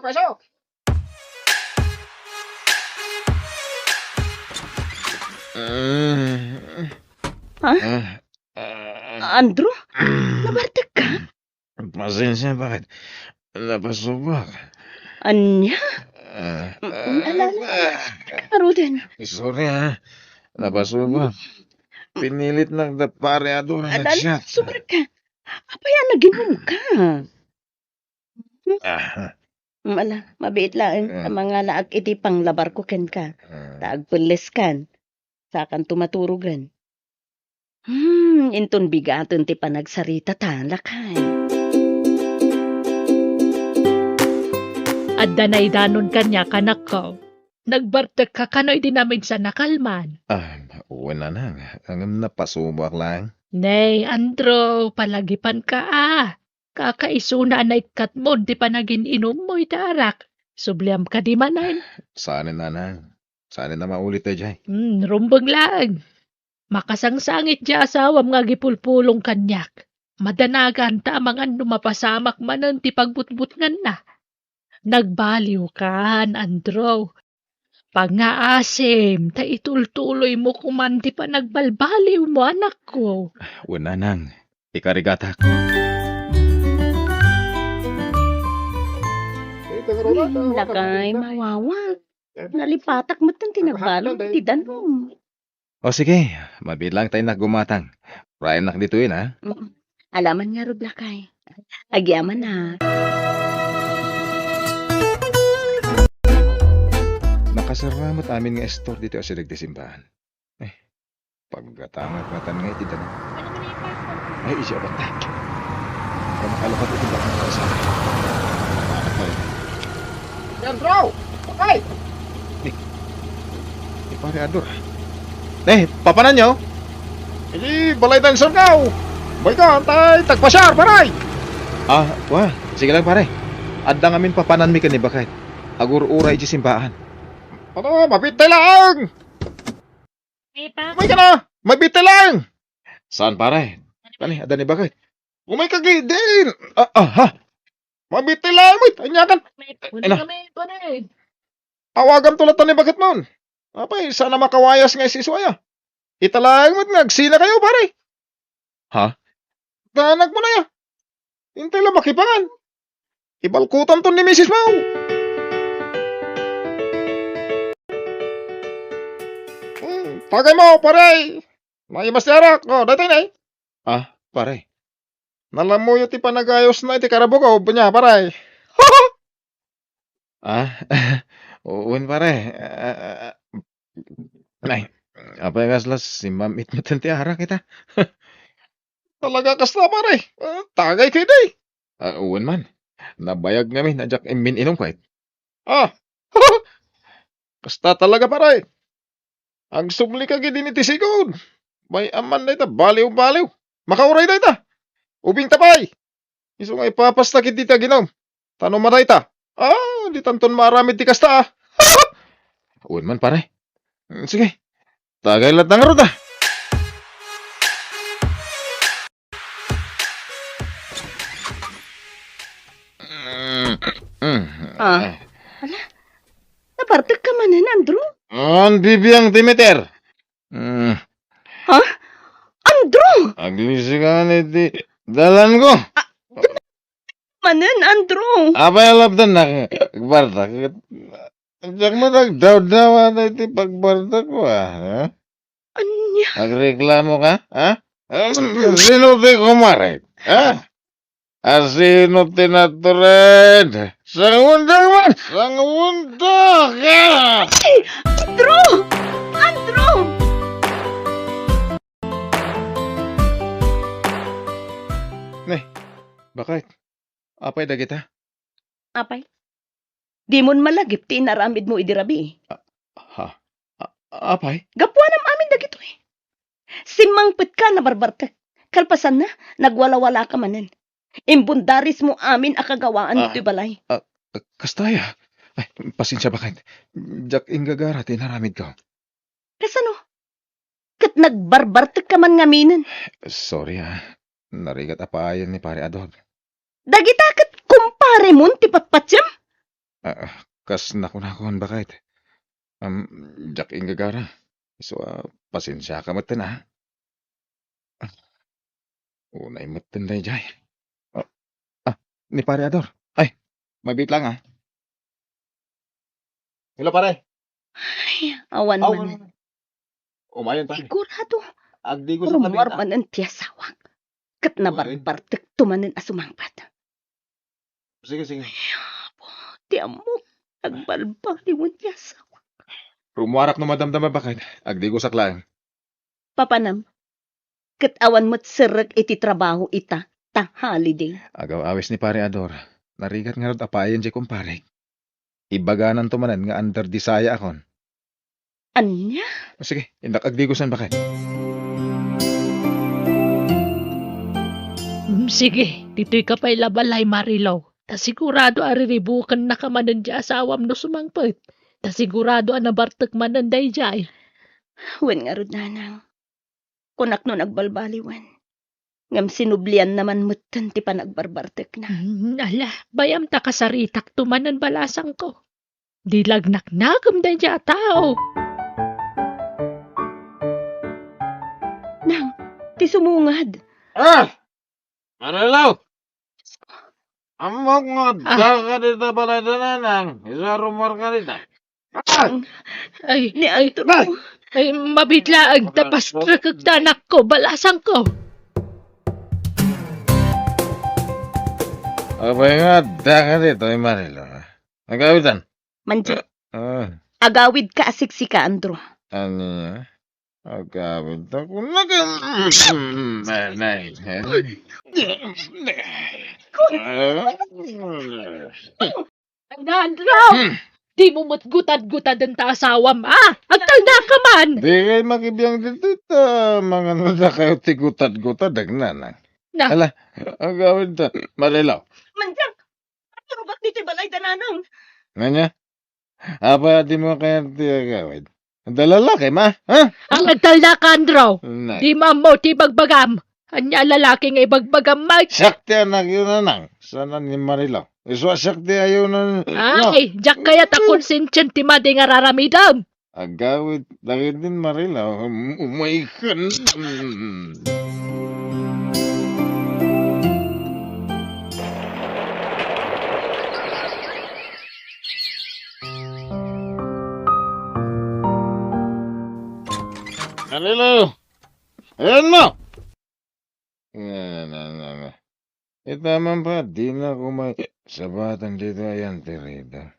Ha? Andrew? Nabartag ka? Pasensya, bakit? Napasubak. Anya? Arudan. Sorry ha. Napasubak. Pinilit ng pareado na Adan, nagshot. super ka. Apa yan, naginom ka? Ah, Mabiit lang. Ang mga laag iti pang labar ko ken ka. Taagpulis kan. Sakan tumaturugan. Inton bigaton ti panagsarita ta, lakay. At danay danon kanya kanak ko. Nagbartek ka kano'y dinamid sa nakalman. Uwan na nang. Ang napasubak lang. Nay, Andro, palagipan ka Kakaisuna na ikat mo, di pa naging inom mo'y darak. Subliam ka di manan. Sana na nang. Sana na maulit tayo dyan. Rumbang lang. Makasangsangit di asawam nga gipulpulong kanyak. Madanagan ta mangan numapasamak manan ti pagbutbutngan na. Nagbaliw kan, Andro. Pangaasim, ta itultuloy mo kuman di pa nagbalbaliw mo, anak ko. Uwan na nang. Ikarigatak. Lakay, mawawa. Nalipatak mo tan tinagbalo. Tidan mo. O sige, mabilang tayo naggumatang. Ryan nak dituin ha. Alaman nga rod lakay. Agyaman na. Nakasaramat amin nga store dito sa simbahan. Pagkatangat-ngatan nga iti danan. Ay, isya ba ta? Kung makalapat ito ba ang kasama? Anak mo rin. Yan, bro! Okay! Pare Ador. Papanan nyo? Hindi, balay tayong sargaw! Bay ka, antay, tagpasyar, paray! Sige lang pare. Adda ngamin papanan mi kani bakit? Agur-uray iti simbahan. Ano, mabitay lang! Umay ka na! Mabitay lang! Saan pare? Kani, adda ni bakit? Umay ka gidin! Ha? Mabitay lang, may tanyakan! Awagan tulad to ni bakit mon? Apay, sana makawayas nga si Suaya. Italang mo't nagsina kayo, pare. Ha? Danag mo na ya. Hintay lang makipangan. Ibalkutan to ni Mrs. Mau. Tagay mo, pare. May masyarak. Dati na eh. Pare. Nalamuyo ti panagayos na iti karabukaw. Bunya, pare. Uwan pare. Nay, apa yang aslas si mamit mo tanti ara kita? Talaga kasta, pare. Tagay kayo day. Uwan man. Nabayag kami na jak imin inom kwait. Kasta talaga, pare. Ang subli ka gini ti sigod. May aman na ita. Baliw-baliw. Makauray na ita. Ubing tapay. Iso nga ipapasta kit dita ginom. Tanong matay ta. Di tanton maramid ti kasta. Uwan man pare. Sige. Tagay lat ng ruta. Nabartag ka manan, Andrew? Ang bibiyang Demeter. Andrew! Aglisi ka nga iti dalan ko. Manan, Andrew! Apa yung labdan na bartak? Diyak mo nagdaw-dawa na iti pagbartak ko ha? Anya? Nagreklamo ka? Ha? Sino ti kumarik? Ha? Sino tinatured? Sangundang man! Sangundang ka! Andrew! Andrew! Bakit? Apay da kita? Apay? Di mon malagip ti inaramid mo idirabi. Ha? Apay? Gapuan amin dagito eh. Simangpit ka na barbar ka. Kalpasan na, nagwala-wala ka manan. Imbundaris mo amin akagawaan mo ti balay. Kastaya. Ay, pasensya ba kayo? Jack Ingagara, tinaramid ko. Kasano? Kat nagbarbartek ka man ngaminan. Sorry narigat apayan ni pare Ador. Dagita kat kumpare mo ti patpatsam. Kas nakunakon ba kayo? Jack Ingagara. So, pasensya ka matan Unay matan na jay. Ni pare Ador. Ay, mabit lang Hello pare. Ay, awan man. Umayon pare. Sigurado. Agdi Rumor man ang tiyasawang. Kat nabarbartek tumanin asumangpat. Sige. Tiyan mo, nagbalbali mo tiyasawang. Rumuarak no madamdama ba kayo? Agdi ko saklang. Papanam, kat awan mo't sirag iti trabaho ita, ta holiday. Agaw awis ni pare Ador. Narigat nga rod apayan jay kumpare. Ibaganan tumanan nga under disaya akon. Anya? Sige, indak agdi ko san ba kayo? Sige, dito'y ka pa'y labalay, Marilaw. Ta sigurado ariribukan na ka manan di asawam no sumangpet. Ta sigurado nabartek manan day jay. Wen nga rod nanang. Kunak no nagbalbaliwan. Ngam sinublian naman mutan ti panagbarbartek na. Ala, bayam ta kasaritak tumanan balasang ko. Di lagnaknagam day jay tao. Nang, ti sumungad. Marilaw! Amok nga, ka dito pala nanang. Isa rumor ka dito. Ay, Ni Aito. ay mabigla ang tapas tanak ko, balasang ko. Abay nga, ka dito, Marilaw. Nagawitan. Manja, Ah, agawid ka asiksika, Andro. ano niya? Agawid ako Nandro! Di mo matgutad-gutad ang taasawam, Agtanda ka man! Di kayo makibiyang dito mga nada kayo tigutad-gutad nanang. Na. Hala, agawid ta. Marilaw. Manja, ano ba't dito balay tananang? Nganya? Apa di mo kaya ti agawid? Dalalaki ma, ha? Ang agtalda ka, Andro! Nay. Di mo ti bagbagam. Anya lalaki nga ibagbagam, Mike. Sakti anak yun nanang. Sana ni Marilaw. Iswa sakti ayaw na. Ay, jak kaya ta konsensyon ti madi nga raramidam. Agawid. Lagi din Marilaw. Umaykan. Marilaw. Ayan mo. Itaman pa, di na kumay sa batang dito ayan, Terida.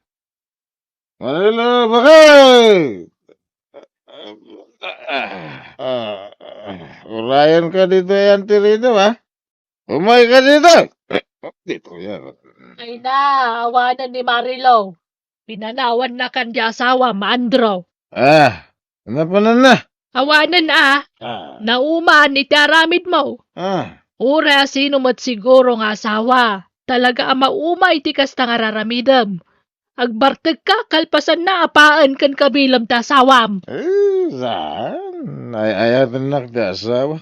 Marilaw, bakit? Urayan ka dito yan, Terida, ha? Umay ka dito. Dito yan. Ay na, awanan ni Marilo. Pinanawan na kan di asawa, Andro. Ano pa na? Awanan nauman ni taramid mo. Ura sino mat siguro nga asawa. Talaga maumay ti kasta nga raramidam. Agbartag ka, kalpasan na apaan kan kabilam ta asawam. Saan? Ayatan nak di asawa.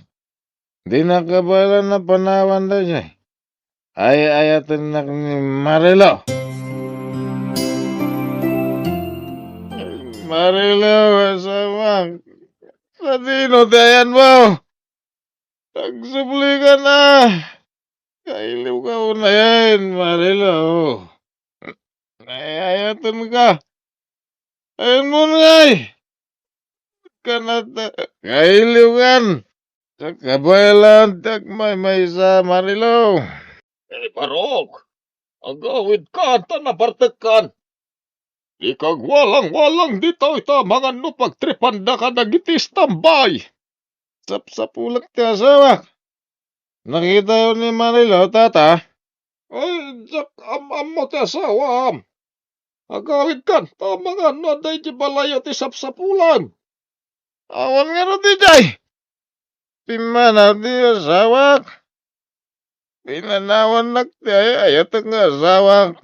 Di nakabala na panawan na siya. Ayatan nak ni Marilo. Marilo, asawa. Sa dino dayan mo. Nagsubli ka na. Kailiw ka na yan, Marilo. Ayatan ka. Ayun mo na kanata. Kailiw kan. Sa kabaylan, may sa Marilo. Parok! Agawid ka, nabartekan. Ikag walang dito ita mga no pagtripanda ka nagitis tambay. Sapulak ti asawa. Nakita yun ni Marilo, tata. Ay, jak am mo ti asawa. Agawid kan, mga no day di balaya ti sapsapulan. Awan nga rin di jay. Pimana ti asawa. Pinanawan nak ti ayat nga asawa.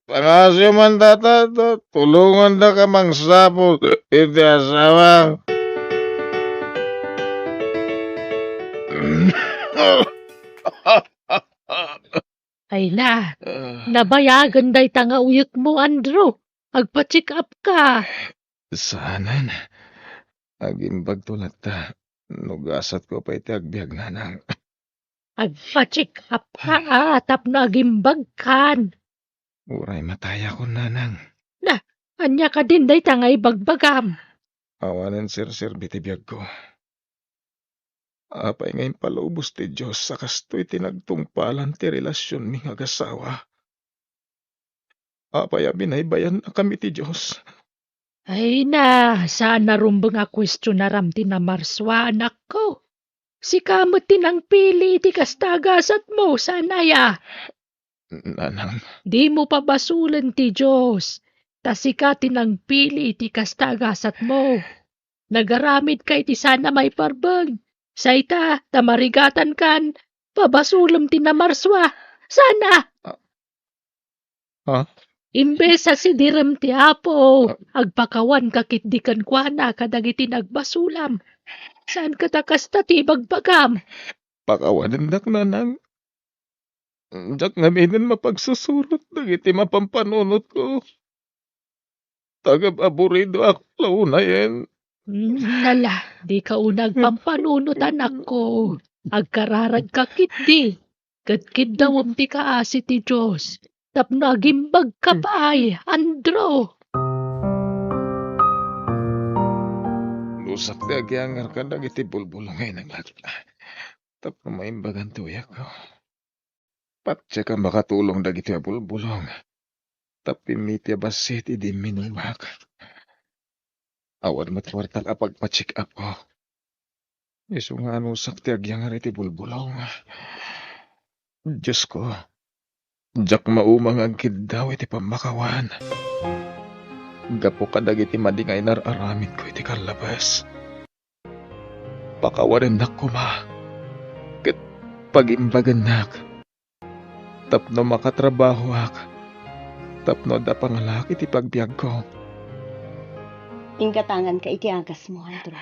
Pangasyo man tata, tulungan na ka mang sapot, iti asawang. Ay na, nabayagan day tanga uyek mo, Andrew. Agpa-check up ka. Saanan, agimbag tulad ta, nugasat ko pa iti agbyag na nang. Agpa-check up ka, tap na agimbag kan. Uray mataya ko nanang. Anya ka din day tanga ibagbagam. Awanan sir bitibiyag ko. Apay ngayon palubos ti Diyos sa kastoy tinagtungpalan ti relasyon mi nga gasawa. Apay binaybayan na kami ti Diyos. Ay na, saan narumbang a question na ram tinamarswa anak ko. Si kamot tinang pili ti kastagasat mo, sanaya. Nanang, Di mo pa basulan ti Diyos. Tasika tinang pili ti kastagasat mo. Nagaramid ka iti sana may parbag. Sayta, tamarigatan kan, pabasulam tinamarswa. Sana! Ha? Imbes sa sidiram ti Apo, agpakawan kakitdikan kwa na kadagiti nagbasulam. Saan ka takasta ti bagbagam? Pakawanan nanang. Jak nga minin mapagsusurot dagiti mapampanunot ko. Tagab aburido ako launayen. Nala, di ka unag pampanunot anak ko. Agkararag kakit di. Katkid daw ti kaasi ti Diyos. Tapno agimbag ka pa ay, Andro. Lusak ti agyangar ka dagiti bulbulongay ng latla. Tapno maimbagan tuyak ko. Patya ka makatulong dagiti bulbulong. Tapimiti basit idi minulak. Awan matwartak apag pa-check up ko. Iso nga anusak ti agyangar iti bulbulong. Diyos ko. Jak maumang ang kiddaw iti pamakawan. Gapo ka dagiti madingay nararamid ko iti kalabas. Pakawarin na kuma. Kat pagimbagan nak. Tapno makatrabaho ak. Tapno da pangalak iti pagbiag ko. Ingkatangan ka iti agas mo, Andrew.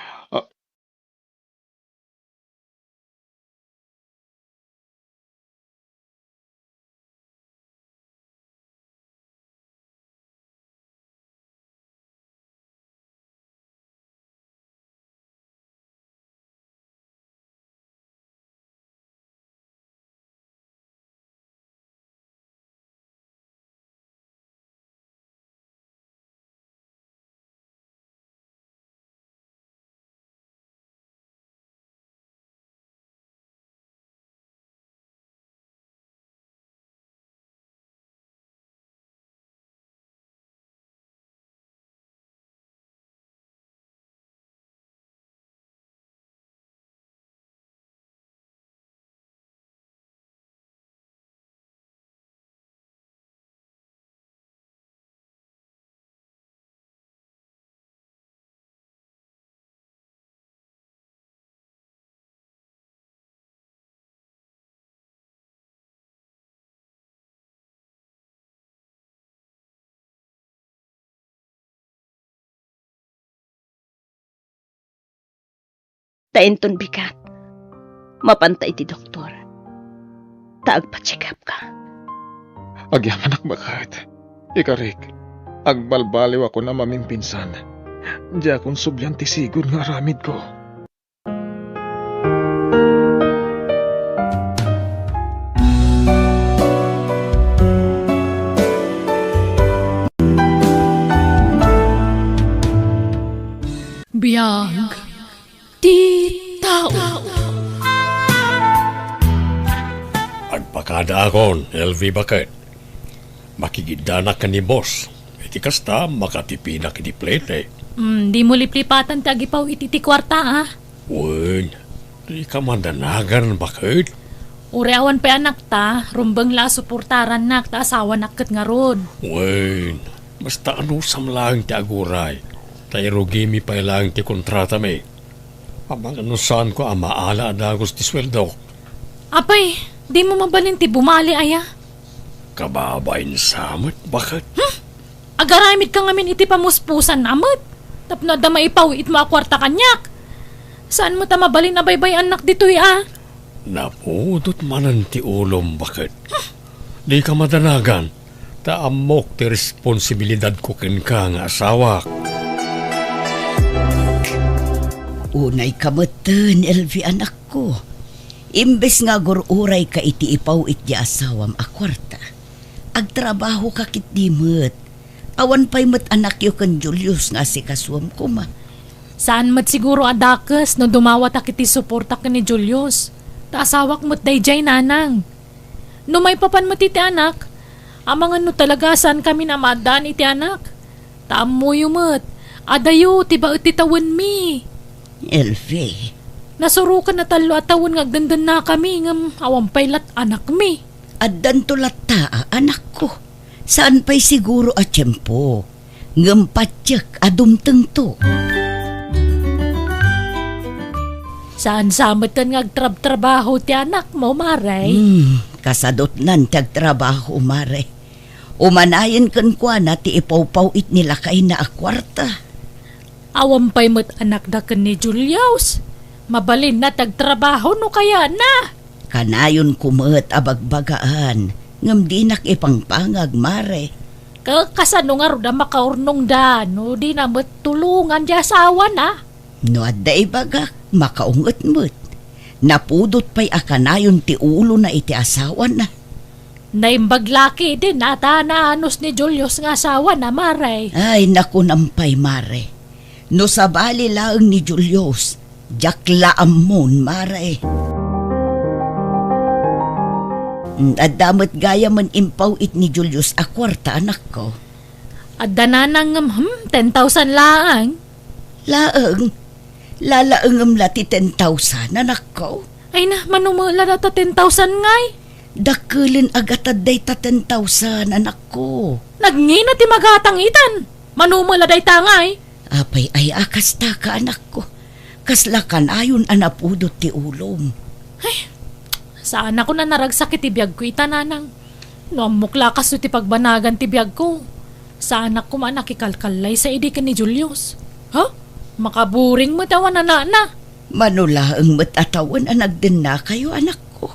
Tainton bigat. Mapantay ti doktor. Taagpa-check up ka. Agyaman ak bakit. Ikarik. Agbalbaliw ako na mamimpinsan. Di akong subyan ti sigod nga aramid ko. Biyag ti tao. Agpakada akon, LV Bakit. Makigidanak ka ni boss. Iti kasta, makatipinak iti plate. Di mo liplipatan ti agipaw iti ti kwarta Uy, di ka mandanagan bakit? Ureawan pa anak ta, rumbang la suportaran nak ta asawa nakit nga ron. Uy, basta ano samlang ti aguray. Tayo rugimi pa ilang ti kontrata me. Amang anusan ko amaala adagos ti sweldo. Apay, di mo mabalin ti bumali aya? Kababain samot, bakit? Agaramid ka ngamin iti pamuspusan namot. Tapno da maipaw it makwarta kanyak. Saan mo ta mabalin na baybay anak dito'y Napudot manan ti ulom, bakit? Di ka madanagan. Taamok ti responsibilidad ko ken ka nga asawa. Unay kameten, Elvi anak ko. Imbes nga gururay ka iti ipaw iti asawam akwarta. Agtrabaho ka kit dimot. Awan pa'y mat anak yo kan Julius nga si kaswam ko ma. Saan mat siguro adakas no dumawat akiti suporta ka ni Julius. Taasawak mo't dayjay nanang. No may papan mo't iti anak, amangan no talaga saan kami na madaan iti anak. Taam mo yumot, adayo tiba iti tawan mi. Elvi, Nasurukan na talo at tawon nga gandan na kami ngam awampay lat anak mi. addan tulat taa anak ko. Saan pa'y siguro at tiyempo. Ngampatyak adumteng to. Saan samatan nga agtrab-trabaho ti anak mo, Maray? Kasadot nan tagtrabaho mare. Umanayan kan kwa na ti ipaw-paw it nila kay na akwarta. Awampay mo't anak da ken ni Julius. Mabalin na tagtrabaho no kaya na. Kanayon kumet abagbagaan. Ngam dinak ipangpangag mare. Kasano nga ro da makaurnong da, no di na mo't tulungan di asawa na. No adda ibagak makaunget-met. Napudot pa'y akanayon ti ulo na iti asawa na. Naimbaglaki din ata na anos ni Julius nga asawa na, Maray. Ay naku nampay mare. No sabali laeng ni Julius, jakla amon mare. Adamot gaya man impaw it ni Julius akwarta anak ko. At dananang 10,000 laang. Laeng, lalaeng lati 10,000 anak ko. Ay na, manumula na ta 10,000 ngay. Dakulin agatad day ta 10,000 anak ko. Nagngina ti magatangitan. Manumula day tangay. Apay ay akas ta ka anak ko. Kaslakan ayon anapudot ti ulom. Saan ako na naragsakit ti biyag ko itananang. No amukla kaso ti pagbanagan ti biyag ko. Saan ako man nakikalkalay sa idi ka ni Julius. Ha? Makaburing mo tawan na na. Manula ang matatawan anag din na kayo anak ko.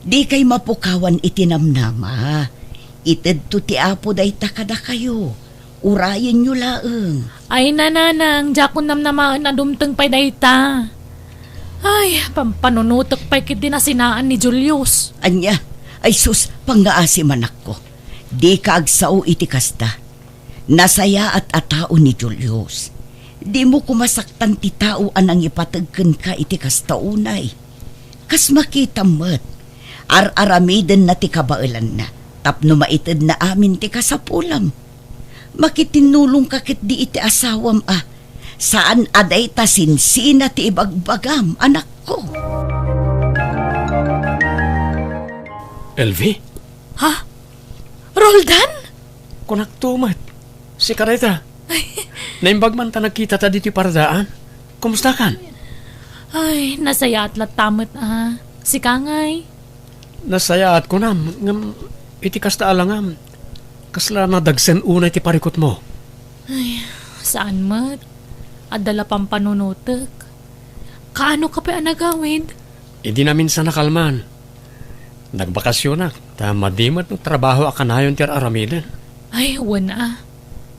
Di kay mapukawan itinamnama. Ited to ti apo day takada kayo. Urayin nyo laeng. Ay nananang, jakon namnamaan na dumteng pa'y dayta. Ay, pampanunutok pa'y kit din na sinaan ni Julius. Anya, ay sus, pangaasi manak ko. Di ka agsao iti kasta. Nasaya at atao ni Julius. Di mo kumasaktan ti tao anang ipatagken ka iti kasta unay. Kas makita mo't, ar-aramiden na ti kabailan na. Tapno maited na amin ti kasapulam. Makitinulong kakit di iti asawam Saan aday ta sinsina ti ibagbagam, anak ko? Elvi, Ha? Roldan? kunak tumat. Si Kareta. Naimbag man ta nagkita ta dito paradaan. Kumusta kan? Ay, nasaya at latamot Si Kangay. Nasayaat ko nam. Ngam, iti kasta alangam. Kasla na dagsen unay ti parikot mo. Saan mat? Adala pang panunutok. Kaano ka pa anagawid? Hindi na minsan nakalman. Nagbakasyon na. Madimat no trabaho akanayon ti aramidan. Ay, wana.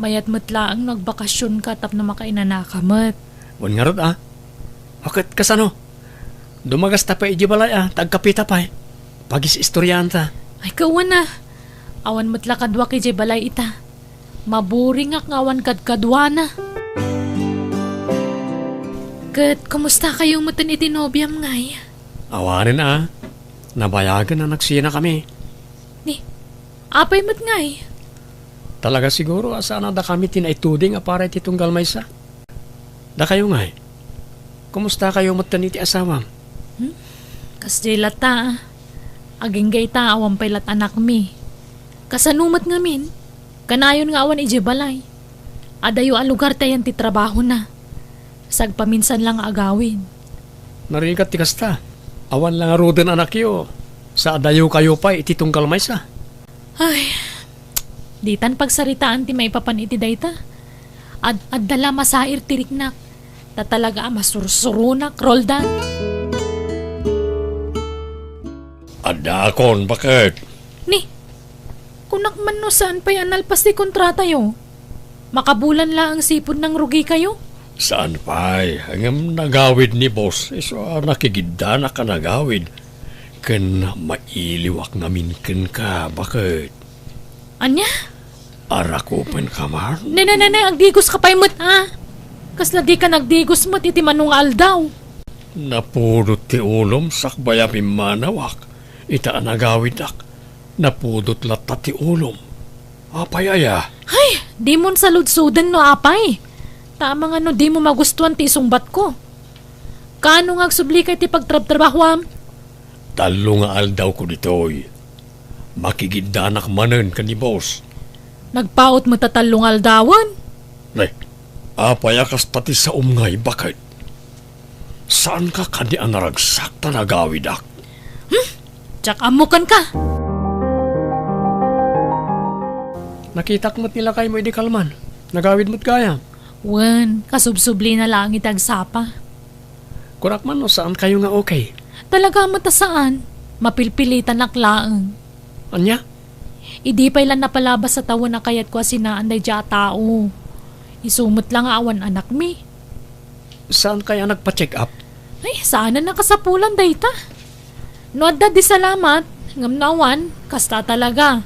Mayat matlaang nagbakasyon ka tap na makainanakamat. Wan nga rod Bakit kasano? Dumagas ta pa ijibalay tagkapita pa Pagis istoryanta. Ay, kawana. Awan matlakadwa kay jay balay ita. Maburing ak ngawan kadkadwana. Kat, kumusta kayo mutan iti nobyam ngay? Awanin Nabayagan na nagsina kami. Ni, apay mat ngay? Talaga siguro asana da kami tinaituding para iti tunggal maysa. Da kayo ngay. Kumusta kayo mutan iti asawam? Kas jay lata Aging gayta awang paylat anak mi. Kasanumat ngamin. Kanayon nga awan ije balay. Adayo a lugar tayan ti trabaho na. Sagpaminsan lang agawin. Narikat ti kasta. Awan lang arudan anak yo. Sa adayo kayo pa iti tunggal maysa. Ay, ditan pagsaritaan ti may papan iti dayta. Ad dala masair tiriknak. Ta talaga masursurunak, Roldan. Adakon, bakit? Ni, kunak man no saan pa'y analpas ti kontrata yo? Makabulan la ang sipod ng rugi kayo? Saan pa'y? Hanggang nagawid ni boss. So, nakigida na ka nagawid. Ken mailiwak namin ken ka, bakit? Anya? Arakupan ka man? Agdigos ka pa'y mo't ha? Kasla di ka nagdigos mo't iti manung aldaw. Napudot ti ulom sakbaya pimanawak. Ita nagawid ak. Napudot lata ti ulom. Apayaya. Ay, di mon saludsudan no apay. Tama nga no di mo magustuhan ti isungbat ko. Kano nga agsubli kay ti pagtrabtrabahwam? Talo nga aldaw ko ditoy. Makigiddanak manen ka ni boss. Nagpaot mo tatalong aldawan? Nay, apayakas pati sa umngay, bakit? Saan ka kani ang naragsak ta nagawid ak? Tsak amukan ka. Nakitak mo't nila kay mo di kalman. Nagawid mo't kaya. Wen, kasubsubli na lang itagsapa. Kurak man no saan kayo nga okay. Talaga matasaan, mapilpilitan naklaang. Anya? Idi pa ilan napalabas sa tawa na kayat ko sinaan day dya tao. Isumot lang awan anak mi. Saan kaya nagpa-check up? Ay, saan na nakasapulan day ta? No adda di salamat, ngamnawan, kasta talaga.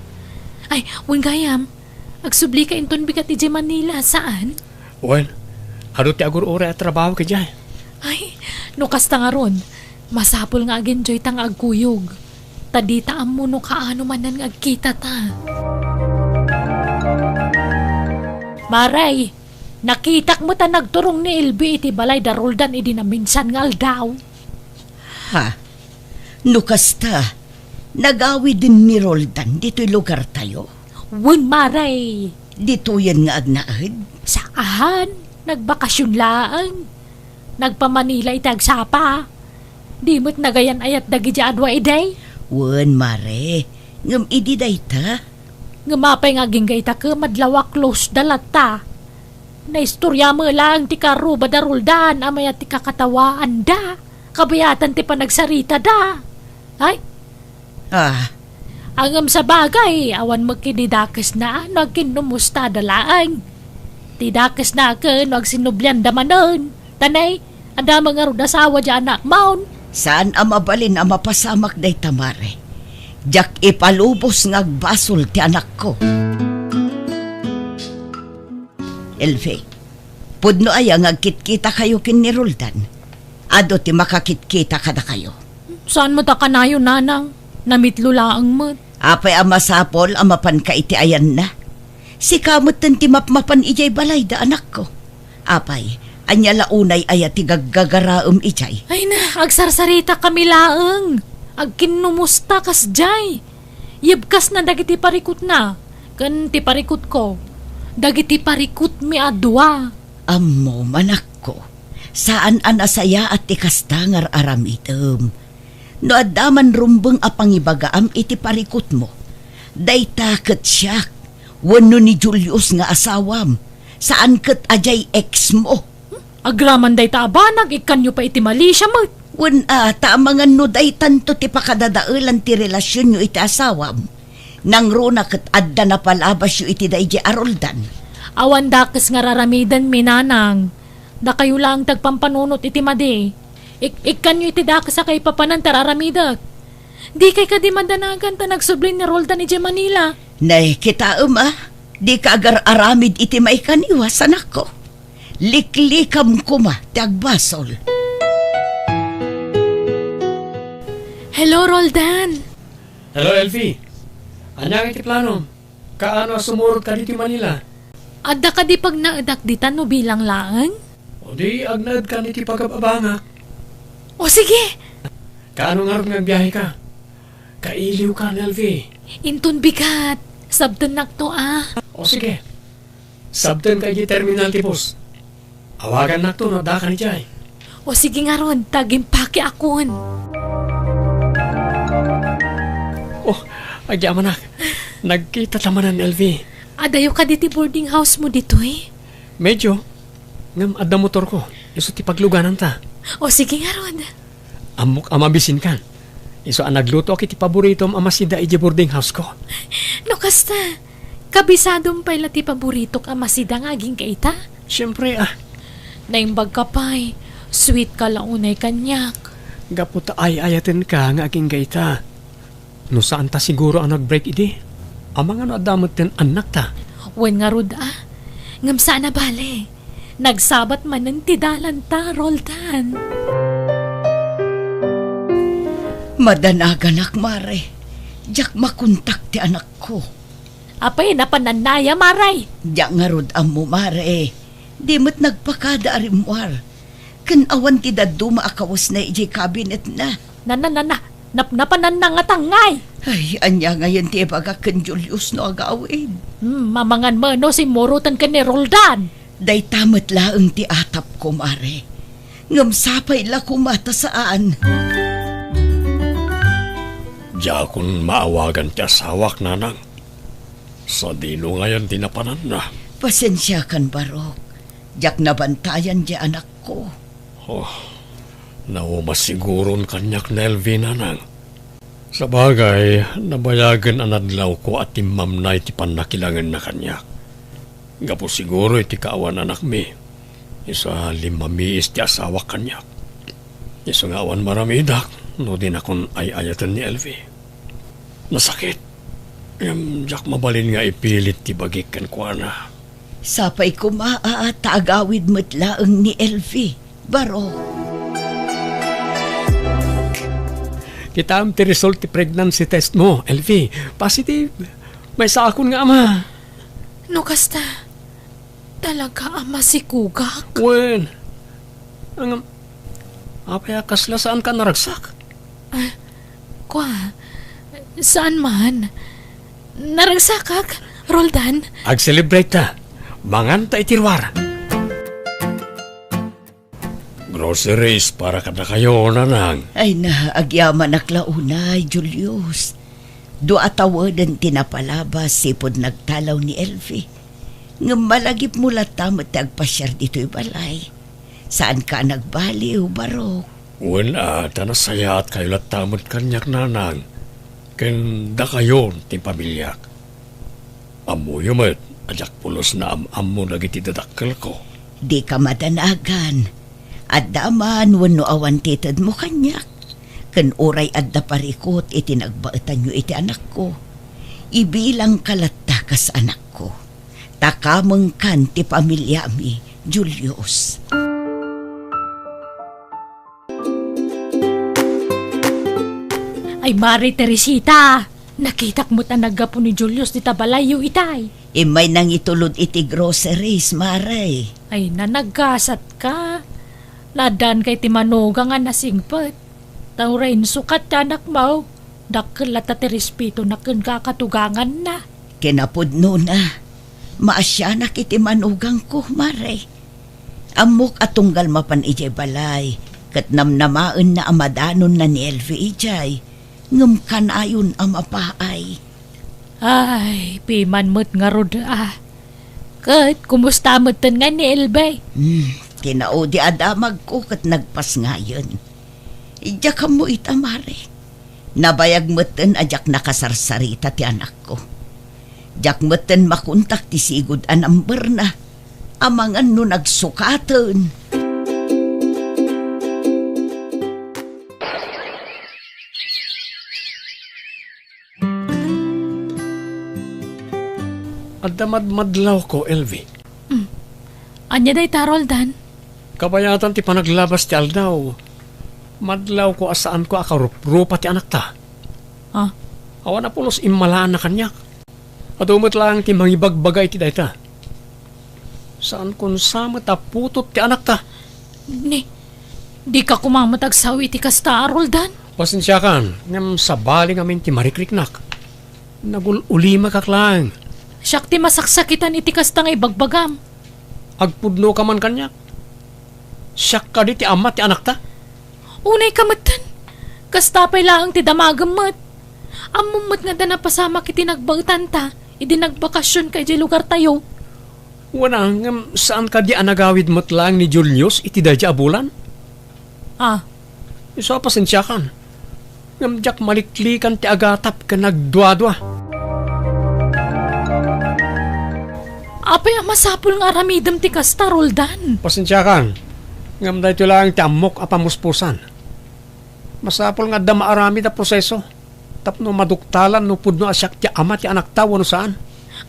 Ay, wen gayam, agsubli ka inton bigat iti Manila, saan? Wen, hado ti agur ore at trabaho ka dyan. Ay, no kasta nga ron, masapol nga agenjoy tang agkuyog. Tadita mo no kaano man nang agkita ta. Maray, nakitak mo ta nagturong ni Elby iti balay da Roldan idi na minsan nga aldaw. Ha? Nukasta, nagawi din ni Roldan dito'y lugar tayo. Wen maray, Dito yan nga agnaad. saahan, nagbakasyon laang. Nagpa-Manila itagsapa. Di mo't nagayan ayat dagi di adwa iday. Wen mare, ngam idi dayta. Ngamapay nga ginggay ta ka madlawa close dalata. Naistorya mo lang ti karuba da Roldan amaya ti kakatawaan da. Kabayatan ti panagsarita da. Ay, Ah, angam sa bagay, awan magkinidakas na nagkinumusta dalaang. Tidakas na ka nagsinublyan damanon. Tanay, ada mga rudasawa di anak maun. saan ang mabalin ang mapasamak dayta mare? Jak ipalubos ngagbasol ti anak ko. Elve, pudno aya ngagkitkita kayo kin ni Roldan. Ado ti makakitkita kada kayo. Saan mo ta kanayo nanang? Namitlulaang mo. Apay ang masapol ang mapan ka iti ayan na. Si kamot ti mapmapan ijay balay da anak ko. Apay, anya launay aya ti gaggagaraom ijay. Ay na, agsarsarita kami laang. Agkinumusta kas jay. Yibkas na dagiti parikot na. Kan ti parikot ko. Dagiti parikot mi adwa. Ammo manak ko. Saan anasaya at ikastangar aramidem. No adaman rumbeng apangibagaam iti parikot mo. Dayta ket siyak. Wano ni Julius nga asawam. Saan ket ajay ex mo. Agraman day tabanag, ikanyo pa iti Malaysia mo. Wan taamangan no day tanto ti pakadadaulan ti relasyon nyo iti asawam. Nang runa ket adda na palabas yu iti dayjay Roldan. Awan dakes nga raramidan minanang. Da kayo lang tagpampanunot iti madi. Ikanyo iti dakes sa kay papanan tararamidak. Di kay ka di mandanagan ta nagsublin ni Roldan iti Manila. Nay kita di ka agar aramid iti maikaniwas anak ko. Liklikam kuma ti agbasol. Hello, Roldan. Hello, Elfie. Anya iti plano? Kaano sumurot ka dito Manila? Adda ka di pag naadak ditan no bilang laang? O di agnad ka niti pagababanga. O sige, Kaano nga rin nagbiyahe ka? Kailiw ka, Elfie. intun bigat. Sabtan nakto O sige. Sabten kay di terminal tipos. Awagan na to, no da ka ni Jay. O sige nga ron, tagimpake akon. Oh, agya manak. Nagkita tamanan, LV. Adayo ka diti boarding house mo dito eh. Medyo. Ngam adda motor ko. Iso ti pagluganan ta. O sige nga Rod. Amok amabisin kan. Iso ang nagluto ako ti paborito amasida iji boarding house ko. No kasta, kabisadong pala ti paborito ka masida nga aging kaita. Siyempre Naimbag ka pa'y, sweet ka launay kanyak. gaputa ay-ayatin ka nga aking gaita. No saan ta siguro ang nag-break idi? Amang ano adamot ten anak ta. Wen nga Rod ngam sana bale. Nagsabat man ng tidalan ta, Roldan. Madanaganak, Mare. Diyak makontak ti anak ko. Apay napananaya, Maray. Diyak nga rod mo, Mare. Di mo't nagpakada arimwar. Kan awan ti daddo maakawas na iji cabinet na. Napanan na nga tangay. Ay, anya ngayon ti baga kan Julius no agawin. Mamangan mo no si Morotan ka ni Roldan. Day tamat laeng ti atap ko, Mare. Ngam sapay la kumata saan. Diya kung maawagan ti asawak nanang. Sa dino ngayon tinapanan na. Pasensya kan, Barok. Diyak nabantayan di anak ko. Naumasiguron kanyak na LV nanang. Sa bagay, nabayagan anadlaw ko at timam na iti panakilangan na kanyak. Gapo siguro iti kaawan anak mi. Isa limamiis ti asawa kanyak. Isa nga awan maramidak, no din akong ay-ayatan ni LV. Nasakit. Diyak mabalin nga ipilit ti bagikan ko na. Sapay ko maaatagawid mo't laeng ni LV, Barok. Kita am ti result ti pregnancy test mo, LV. Positive. May sakon nga ama. No kasta, talaga ama si Kugak. Wen. Apaya kasla saan ka naragsak? Saan man? Naragsakak, Roldan. Ag-celebrate ta. Manganta itirwar. Groceries para kada kayo nanang. Ay na, agyaman aklaunay, Julius. Do atawadan tinapalabas sipod nagtalaw ni Elvi. Nga malagip mo latamot agpasyar dito'y balay. Saan ka nagbaliw, Barok? Wala, tanasaya at kayo latamot kanyak nanang. Kanda kayo ti pamilyak. Amuyo met, ajak pulos na am mo nagiti dadakkel ko. Di ka madanagan. At daman wano awan titad mo kanyak. Kan oray adda parikot iti nagbaetan nyo iti anak ko. Ibilang kalatakas anak ko. Takamang kan ti pamilya mi, Julius. Ay, Mari Teresita, nakitak mo tanaga po ni Julius di tabalayo itay. Imay nang itulod iti groceries, Maray. Ay, nanagkasat ka. Ladan kay timanuga nga nasingpet. Tawrain sukat anak mo. Dakkel at respeto na ken kakatugangan na. Kinapudno na. Maasyanak iti manugang ko, Maray. Amok atunggal mapan ijay balay. Kat namnamaan na amadanon na ni Elvi ijay. Ngam kanayon amapaay. Ay, piman mo't nga rod Kat, kumusta mo't nga ni Elbay? Tinao di adamag ko kat nagpas ngayon. Ijak ka mo itamare. Nabayag moten ajak nakasarsarita ti anak ko. Jak moten makuntak ti sigud anamber na. Amangan no nagsukatan. Adamad-madlaw ko, LV. Anya day ta, Roldan? Kabayatan ti panaglabas ti aldaw. Madlaw ko asaan ko akarupa ti anak ta. Awan na pulos imalaan na kanyak. At umot lang ti mangibagbagay ti dayta. Saan kun sama ta putot ti anak ta? Di ka kumamatag sawi ti kasta, Roldan? Pasensya kan, ngam sabali ngamin ti marikriknak. Nagululima kaklang. Siyak ti masaksakitan iti kasta nga ibagbagam. Agpudno ka man kanyak. Siyak ka di ti ama ti anak ta. Unay kamatan. Kasta pa'y laang ti damagam mat. Amumot nga da napasama kiti nagbagtan ta. Idi nagbakasyon kay di lugar tayo. Wanang saan ka di anagawid mo't lang ni Julius iti da di abulan? Ah, Iso pasensya kan. Ngam jak maliklikan ti agatap ka nagdwadwa. apay ang masapul nga aramidem ti kasta, Roldan. Pasensya kan. Ngam da ito lang ti amok apamuspusan. Masapol nga da maarami da proseso. Tapno maduktalan no pudno asyak ti ama ti anak tawo no saan.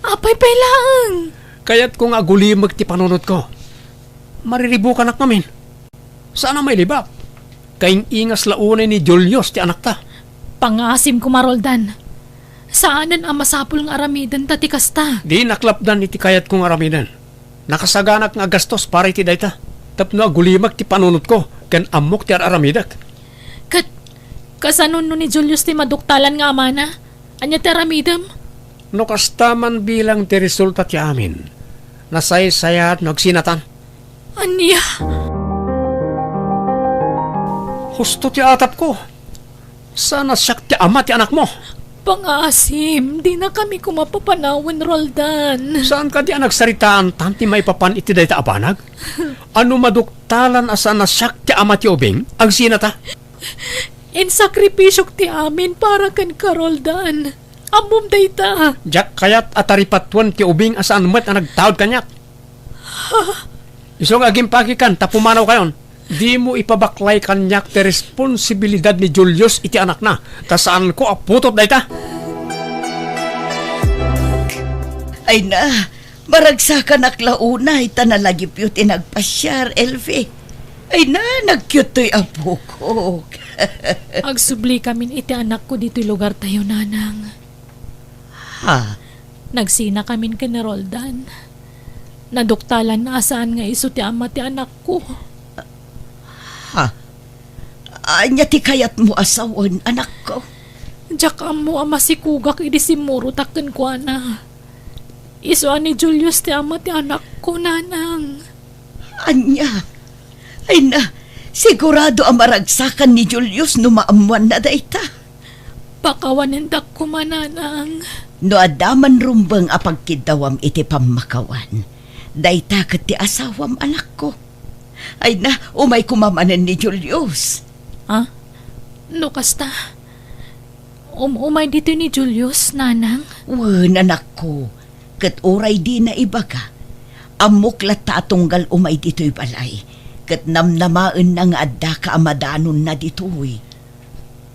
Apay lang. Kaya't kung agulimag ti panunod ko, mariribo ka nak namin. Saan ang may libak? Kaing ingas launay ni Julius ti anak ta. Pangasim ko, Roldan. Saanan ang masapul nga aramidan ta ti kasta? Di naklapdan iti kayat kong aramidan. Nakasaganak nga gastos para iti dayta. Tapno agulimag ti panunod ko, ken amok ti aramidak. Kasanon no ni Julius ti maduktalan nga amana? Anya ti aramidam? No kastaman bilang ti resulta ti amin. Nasaysayat nagsinatan. Anya? Husto ti atap ko. Sana siyak ti ama ti anak mo. Pangasim, di na kami kumapapanawan, Roldan. Saan ka di nagsaritaan tanti may papan iti dayta abanag? Ano maduktalan asa na siyak ti ama ti ubing? Ang sinata? In sakripisyok ti amin para kan ka, Roldan. Amom dayta. Jak kayat ataripatuan ti ubing asaan mo't ang nagtawad kanyak. Isong aging pagikan, tapumanaw kayon. Di mo ipabaklay kanyak ti responsibilidad ni Julius iti anak na. Tasaan ko aputot dayta. Ay na, maragsakan aklauna ita na lagi piyo tinagpasyar, Elvi. Ay na, nagkyutoy apo ko. Agsubli kamin iti anak ko dito lugar tayo, nanang. Ha? Nagsina kamin ka ni Roldan. Naduktalan na asaan nga iso ti ama ti anak ko. Ha? Anya ti kayat mo asawan, anak ko. Diyak mo ama si Kugak idi si Muro taken ko na. Iso ni Julius ti ama ti anak ko, nanang. Anya? Ay na, sigurado ang maragsakan ni Julius no maamuan na dayta. Pakawanindak ko, mananang. No adaman rumbang apagkidawam iti pamakawan. Dayta ket ti asawam anak ko. Ay na, umay kumamanan ni Julius. Ha? No kasta? Umay dito ni Julius, nanang? Wen, anak ko. Ket oray di na ibaga. Amok lata atunggal umay dito'y balay. Ket namnamaan na nga adda ka amadanon na dito'y.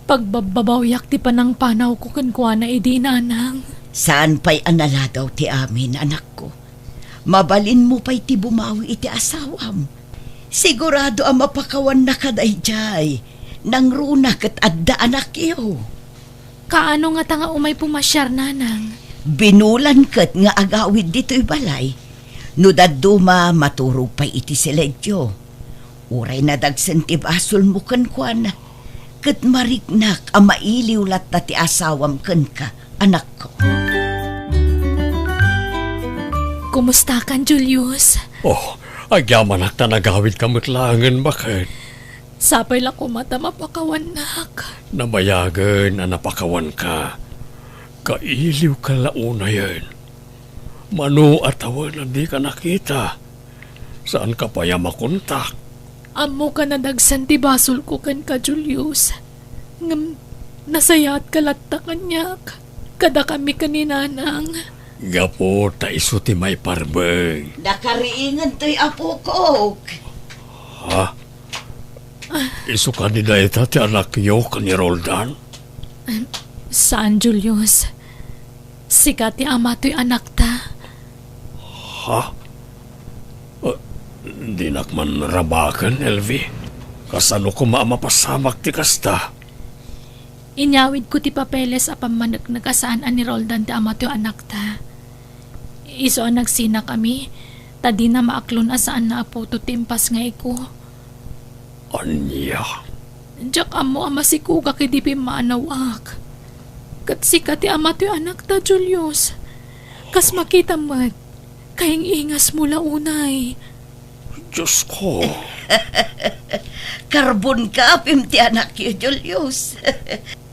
Pagbabawyak ti panang panaw ko kankwa na idi, nanang. Saan pa'y anala daw ti amin, anak ko? Mabalin mo pa'y ti bumawi iti asawam. Sigurado ang mapakawan na kadayjay. Nang runa ket adda anak iyo. Kaano nga tanga umay pumasyar, nanang? Binulan ket nga agawid dito'y balay. No daduma maturog pa'y iti seledyo. Uray na dagsen ti basol mo kankwan. Ket mariknak ang mailiw lat na ti asawam ken ka, anak ko. Kumusta kan, Julius? Oh, agyaman ak na nagawid kamutlangan bakit? Sapay lang kumata mapakawanak. Namayagan na napakawan ka. Kailiw ka launa yan. Mano at awan na di ka nakita. Saan ka pa makontak? Amo ka na dagsan ti basol ko kan ka, Julius. Ngam, nasayat ka latta kanyak. Kada kami kaninanang. Gapo, taiso ti may parbeng. Nakariingan to'y apo ko. Ha? Iso ka ni Daita ti anak niyo ka ni Roldan? Saan, Julius? Sika ti ama to'y anak ta. Ha? Di nakman rabakan, Elvi. Kasano ko maamapasamak ti kasta? Inyawid ko ti papeles a pamanak nagasaan ni Roldan ti ama to'y anak ta. Iso ang nagsina kami, tadi na maaklon asaan na apo to timpas nga iko. Anya? Diyak amo ama si Kuga kidi pimanawak. Kat sika ti ama to'y anak ta, Julius. Kas makita mat, kayang ingas mula unay. Diyos ko. Karbon ka, pimti anak yo, Julius.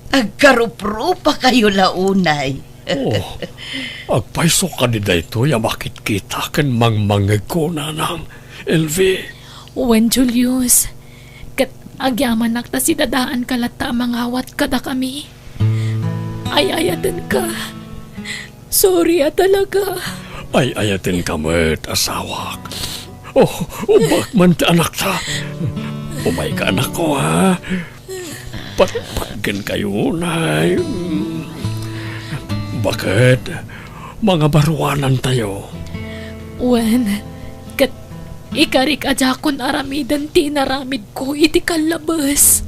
Agkarupro pa kayo launay. Oh, agpaiso ka ni dayto ya bakit kita kan mangmangag ko nanang, LV. Wen Julius, kat agyaman nakta si dadaan kalata mangawat kada kami. Ay-ayaten ka. Sorry talaga. Ay ayatin ka met, asawak. Oh, ubak man ti anak ta. Umay ka anak ko, ha? Patpatgan kayo, nay. Bakit? Mga baruanan tayo. Wen, kat ikarik ajakon aramidan ti naramid ko iti kalabas.